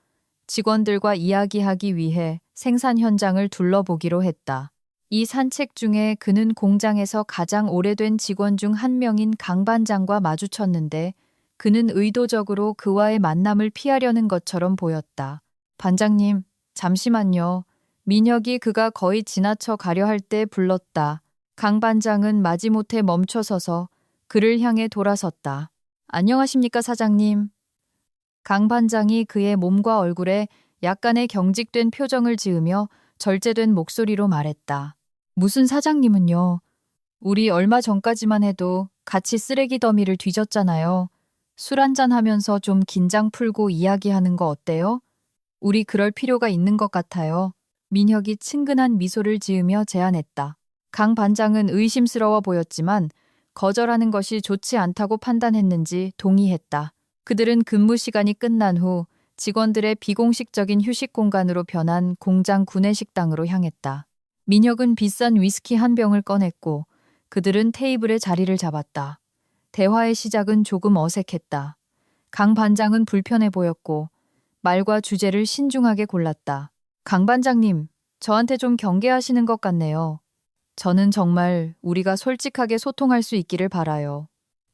직원들과 이야기하기 위해 생산 현장을 둘러보기로 했다. 이 산책 중에 그는 공장에서 가장 오래된 직원 중 한 명인 강 반장과 마주쳤는데 그는 의도적으로 그와의 만남을 피하려는 것처럼 보였다. 반장님, 잠시만요. 민혁이 그가 거의 지나쳐 가려 할 때 불렀다. 강 반장은 마지못해 멈춰서서 그를 향해 돌아섰다. 안녕하십니까, 사장님. 강 반장이 그의 몸과 얼굴에 약간의 경직된 표정을 지으며 절제된 목소리로 말했다. 무슨 사장님은요? 우리 얼마 전까지만 해도 같이 쓰레기 더미를 뒤졌잖아요. 술 한잔 하면서 좀 긴장 풀고 이야기하는 거 어때요? 우리 그럴 필요가 있는 것 같아요. 민혁이 친근한 미소를 지으며 제안했다. 강 반장은 의심스러워 보였지만 거절하는 것이 좋지 않다고 판단했는지 동의했다. 그들은 근무 시간이 끝난 후 직원들의 비공식적인 휴식 공간으로 변한 공장 구내식당으로 향했다. 민혁은 비싼 위스키 한 병을 꺼냈고 그들은 테이블에 자리를 잡았다. 대화의 시작은 조금 어색했다. 강 반장은 불편해 보였고 말과 주제를 신중하게 골랐다. 강 반장님, 저한테 좀 경계하시는 것 같네요. 저는 정말 우리가 솔직하게 소통할 수 있기를 바라요.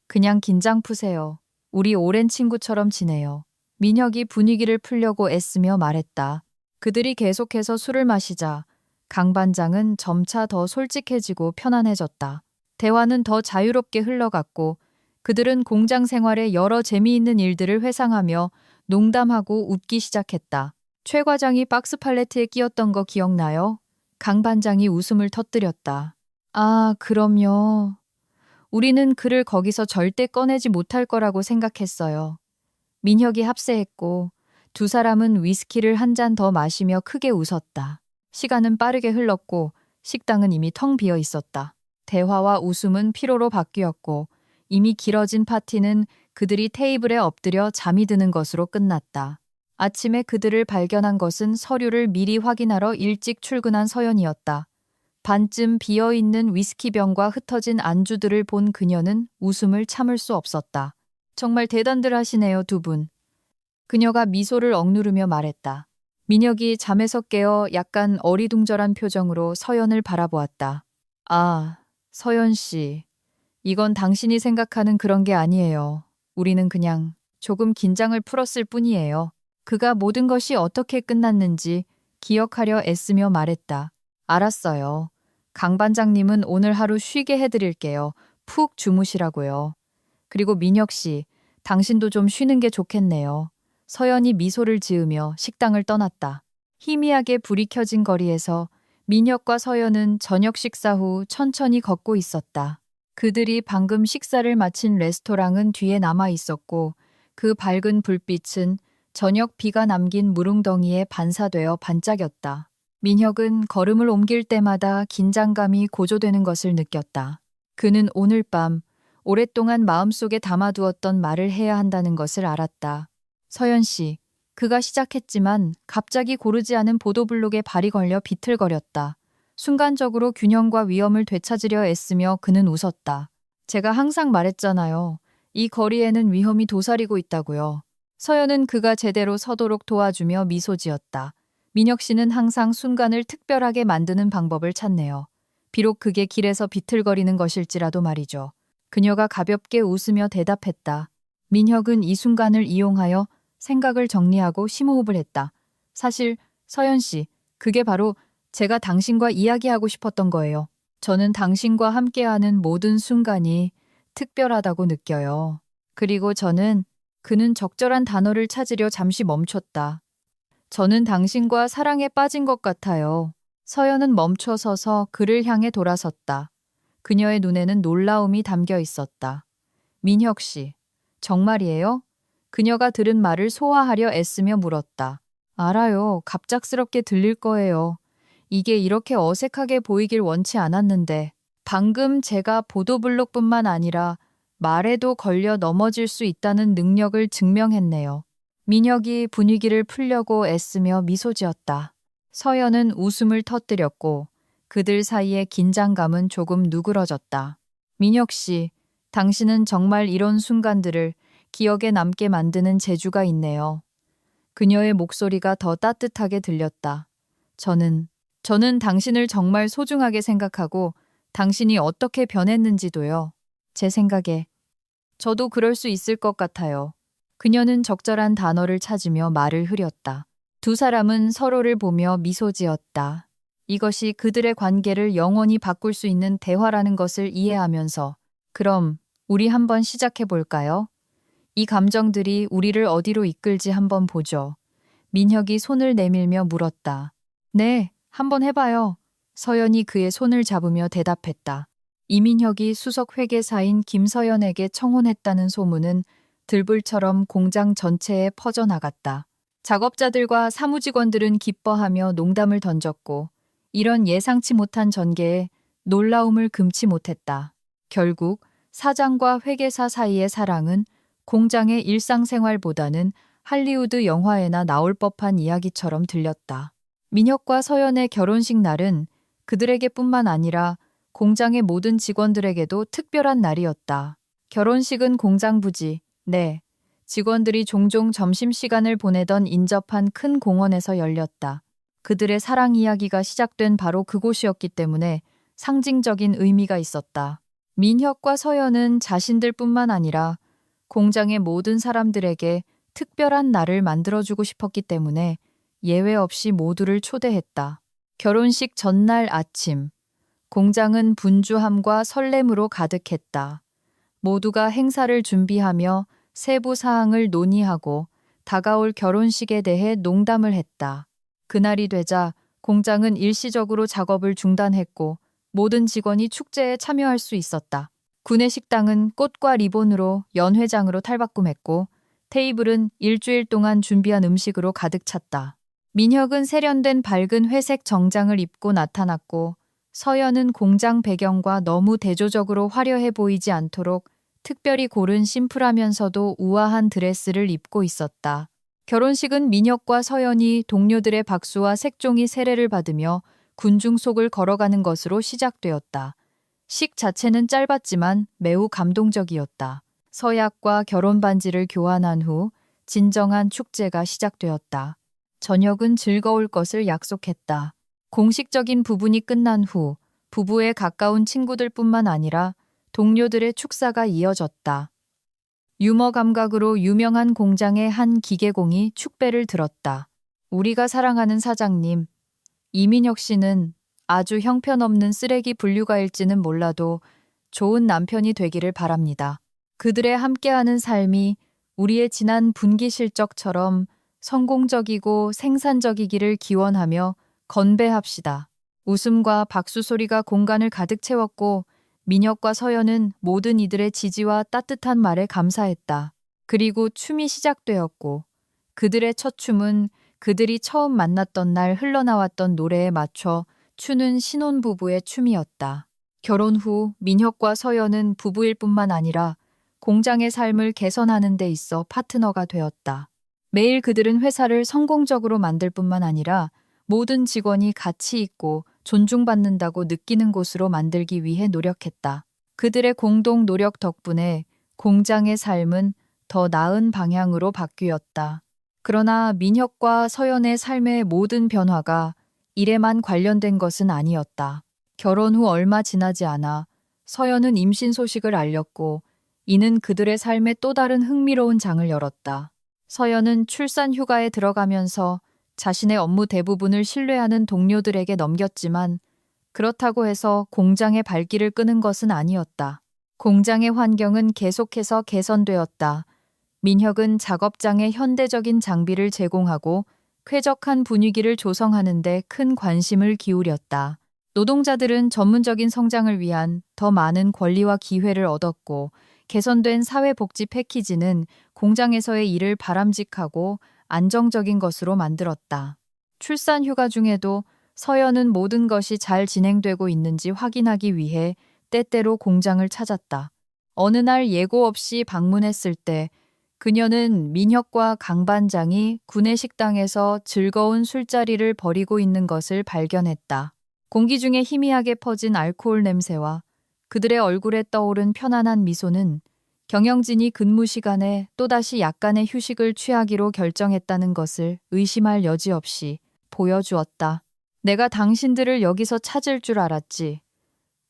그냥 긴장 푸세요. 우리 오랜 친구처럼 지내요. 민혁이 분위기를 풀려고 애쓰며 말했다. 그들이 계속해서 술을 마시자 강 반장은 점차 더 솔직해지고 편안해졌다. 대화는 더 자유롭게 흘러갔고 그들은 공장 생활의 여러 재미있는 일들을 회상하며 농담하고 웃기 시작했다. 최 과장이 박스 팔레트에 끼었던 거 기억나요? 강 반장이 웃음을 터뜨렸다. 아, 그럼요. 우리는 그를 거기서 절대 꺼내지 못할 거라고 생각했어요. 민혁이 합세했고 두 사람은 위스키를 한 잔 더 마시며 크게 웃었다. 시간은 빠르게 흘렀고 식당은 이미 텅 비어 있었다. 대화와 웃음은 피로로 바뀌었고 이미 길어진 파티는 그들이 테이블에 엎드려 잠이 드는 것으로 끝났다. 아침에 그들을 발견한 것은 서류를 미리 확인하러 일찍 출근한 서연이었다. 반쯤 비어있는 위스키병과 흩어진 안주들을 본 그녀는 웃음을 참을 수 없었다. 정말 대단들 하시네요, 두 분. 그녀가 미소를 억누르며 말했다. 민혁이 잠에서 깨어 약간 어리둥절한 표정으로 서연을 바라보았다. 아, 서연 씨. 이건 당신이 생각하는 그런 게 아니에요. 우리는 그냥 조금 긴장을 풀었을 뿐이에요. 그가 모든 것이 어떻게 끝났는지 기억하려 애쓰며 말했다. 알았어요. 강 반장님은 오늘 하루 쉬게 해드릴게요. 푹 주무시라고요. 그리고 민혁 씨, 당신도 좀 쉬는 게 좋겠네요. 서연이 미소를 지으며 식당을 떠났다. 희미하게 불이 켜진 거리에서 민혁과 서연은 저녁 식사 후 천천히 걷고 있었다. 그들이 방금 식사를 마친 레스토랑은 뒤에 남아 있었고 그 밝은 불빛은 저녁 비가 남긴 무릉덩이에 반사되어 반짝였다. 민혁은 걸음을 옮길 때마다 긴장감이 고조되는 것을 느꼈다. 그는 오늘 밤 오랫동안 마음속에 담아두었던 말을 해야 한다는 것을 알았다. 서연 씨, 그가 시작했지만 갑자기 고르지 않은 보도블록에 발이 걸려 비틀거렸다. 순간적으로 균형과 위엄을 되찾으려 애쓰며 그는 웃었다. 제가 항상 말했잖아요. 이 거리에는 위험이 도사리고 있다고요. 서연은 그가 제대로 서도록 도와주며 미소 지었다. 민혁 씨는 항상 순간을 특별하게 만드는 방법을 찾네요. 비록 그게 길에서 비틀거리는 것일지라도 말이죠. 그녀가 가볍게 웃으며 대답했다. 민혁은 이 순간을 이용하여 생각을 정리하고 심호흡을 했다. 사실 서연 씨, 그게 바로 제가 당신과 이야기하고 싶었던 거예요. 저는 당신과 함께하는 모든 순간이 특별하다고 느껴요. 그리고 그는 적절한 단어를 찾으려 잠시 멈췄다. 저는 당신과 사랑에 빠진 것 같아요. 서연은 멈춰 서서 그를 향해 돌아섰다. 그녀의 눈에는 놀라움이 담겨 있었다. 민혁 씨, 정말이에요? 그녀가 들은 말을 소화하려 애쓰며 물었다. 알아요. 갑작스럽게 들릴 거예요. 이게 이렇게 어색하게 보이길 원치 않았는데 방금 제가 보도블록뿐만 아니라 말에도 걸려 넘어질 수 있다는 능력을 증명했네요. 민혁이 분위기를 풀려고 애쓰며 미소 지었다. 서연은 웃음을 터뜨렸고 그들 사이의 긴장감은 조금 누그러졌다. 민혁 씨, 당신은 정말 이런 순간들을 기억에 남게 만드는 재주가 있네요. 그녀의 목소리가 더 따뜻하게 들렸다. 저는 당신을 정말 소중하게 생각하고 당신이 어떻게 변했는지도요. 제 생각에 저도 그럴 수 있을 것 같아요. 그녀는 적절한 단어를 찾으며 말을 흐렸다. 두 사람은 서로를 보며 미소 지었다. 이것이 그들의 관계를 영원히 바꿀 수 있는 대화라는 것을 이해하면서 그럼 우리 한번 시작해 볼까요? 이 감정들이 우리를 어디로 이끌지 한번 보죠. 민혁이 손을 내밀며 물었다. 네, 한번 해봐요. 서연이 그의 손을 잡으며 대답했다. 이민혁이 수석 회계사인 김서연에게 청혼했다는 소문은 들불처럼 공장 전체에 퍼져나갔다. 작업자들과 사무직원들은 기뻐하며 농담을 던졌고 이런 예상치 못한 전개에 놀라움을 금치 못했다. 결국 사장과 회계사 사이의 사랑은 공장의 일상생활보다는 할리우드 영화에나 나올 법한 이야기처럼 들렸다. 민혁과 서연의 결혼식 날은 그들에게뿐만 아니라 공장의 모든 직원들에게도 특별한 날이었다. 결혼식은 공장 부지, 직원들이 종종 점심시간을 보내던 인접한 큰 공원에서 열렸다. 그들의 사랑 이야기가 시작된 바로 그곳이었기 때문에 상징적인 의미가 있었다. 민혁과 서연은 자신들뿐만 아니라 공장의 모든 사람들에게 특별한 날을 만들어주고 싶었기 때문에 예외 없이 모두를 초대했다. 결혼식 전날 아침, 공장은 분주함과 설렘으로 가득했다. 모두가 행사를 준비하며 세부 사항을 논의하고 다가올 결혼식에 대해 농담을 했다. 그날이 되자 공장은 일시적으로 작업을 중단했고 모든 직원이 축제에 참여할 수 있었다. 구내식당은 꽃과 리본으로 연회장으로 탈바꿈했고 테이블은 일주일 동안 준비한 음식으로 가득 찼다. 민혁은 세련된 밝은 회색 정장을 입고 나타났고 서연은 공장 배경과 너무 대조적으로 화려해 보이지 않도록 특별히 고른 심플하면서도 우아한 드레스를 입고 있었다. 결혼식은 민혁과 서연이 동료들의 박수와 색종이 세례를 받으며 군중 속을 걸어가는 것으로 시작되었다. 식 자체는 짧았지만 매우 감동적이었다. 서약과 결혼 반지를 교환한 후 진정한 축제가 시작되었다. 저녁은 즐거울 것을 약속했다. 공식적인 부분이 끝난 후 부부의 가까운 친구들뿐만 아니라 동료들의 축사가 이어졌다. 유머 감각으로 유명한 공장의 한 기계공이 축배를 들었다. 우리가 사랑하는 사장님, 이민혁 씨는 아주 형편없는 쓰레기 분류가일지는 몰라도 좋은 남편이 되기를 바랍니다. 그들의 함께하는 삶이 우리의 지난 분기 실적처럼 성공적이고 생산적이기를 기원하며 건배합시다. 웃음과 박수 소리가 공간을 가득 채웠고 민혁과 서연은 모든 이들의 지지와 따뜻한 말에 감사했다. 그리고 춤이 시작되었고 그들의 첫 춤은 그들이 처음 만났던 날 흘러나왔던 노래에 맞춰 추는 신혼부부의 춤이었다. 결혼 후 민혁과 서연은 부부일 뿐만 아니라 공장의 삶을 개선하는 데 있어 파트너가 되었다. 매일 그들은 회사를 성공적으로 만들 뿐만 아니라 모든 직원이 가치 있고 존중받는다고 느끼는 곳으로 만들기 위해 노력했다. 그들의 공동 노력 덕분에 공장의 삶은 더 나은 방향으로 바뀌었다. 그러나 민혁과 서연의 삶의 모든 변화가 일에만 관련된 것은 아니었다. 결혼 후 얼마 지나지 않아 서연은 임신 소식을 알렸고 이는 그들의 삶에 또 다른 흥미로운 장을 열었다. 서연은 출산 휴가에 들어가면서 자신의 업무 대부분을 신뢰하는 동료들에게 넘겼지만 그렇다고 해서 공장의 발길을 끄는 것은 아니었다. 공장의 환경은 계속해서 개선되었다. 민혁은 작업장에 현대적인 장비를 제공하고 쾌적한 분위기를 조성하는 데 큰 관심을 기울였다. 노동자들은 전문적인 성장을 위한 더 많은 권리와 기회를 얻었고 개선된 사회복지 패키지는 공장에서의 일을 바람직하고 안정적인 것으로 만들었다. 출산 휴가 중에도 서연은 모든 것이 잘 진행되고 있는지 확인하기 위해 때때로 공장을 찾았다. 어느 날 예고 없이 방문했을 때 그녀는 민혁과 강 반장이 구내 식당에서 즐거운 술자리를 벌이고 있는 것을 발견했다. 공기 중에 희미하게 퍼진 알코올 냄새와 그들의 얼굴에 떠오른 편안한 미소는 경영진이 근무 시간에 또다시 약간의 휴식을 취하기로 결정했다는 것을 의심할 여지 없이 보여주었다. 내가 당신들을 여기서 찾을 줄 알았지.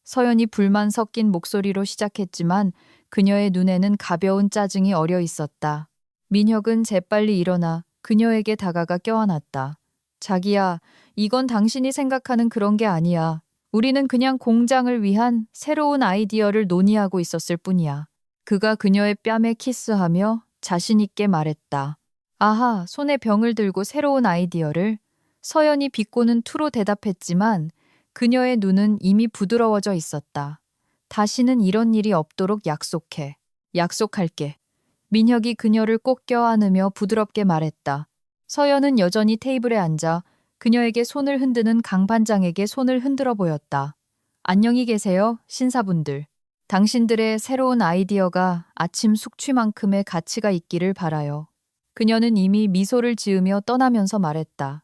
서연이 불만 섞인 목소리로 시작했지만 그녀의 눈에는 가벼운 짜증이 어려 있었다. 민혁은 재빨리 일어나 그녀에게 다가가 껴안았다. 자기야, 이건 당신이 생각하는 그런 게 아니야. 우리는 그냥 공장을 위한 새로운 아이디어를 논의하고 있었을 뿐이야. 그가 그녀의 뺨에 키스하며 자신 있게 말했다. 아하, 손에 병을 들고 새로운 아이디어를? 서연이 비꼬는 투로 대답했지만 그녀의 눈은 이미 부드러워져 있었다. 다시는 이런 일이 없도록 약속해. 약속할게. 민혁이 그녀를 꼭 껴안으며 부드럽게 말했다. 서연은 여전히 테이블에 앉아 그녀에게 손을 흔드는 강 반장에게 손을 흔들어 보였다. 안녕히 계세요, 신사분들. 당신들의 새로운 아이디어가 아침 숙취만큼의 가치가 있기를 바라요. 그녀는 이미 미소를 지으며 떠나면서 말했다.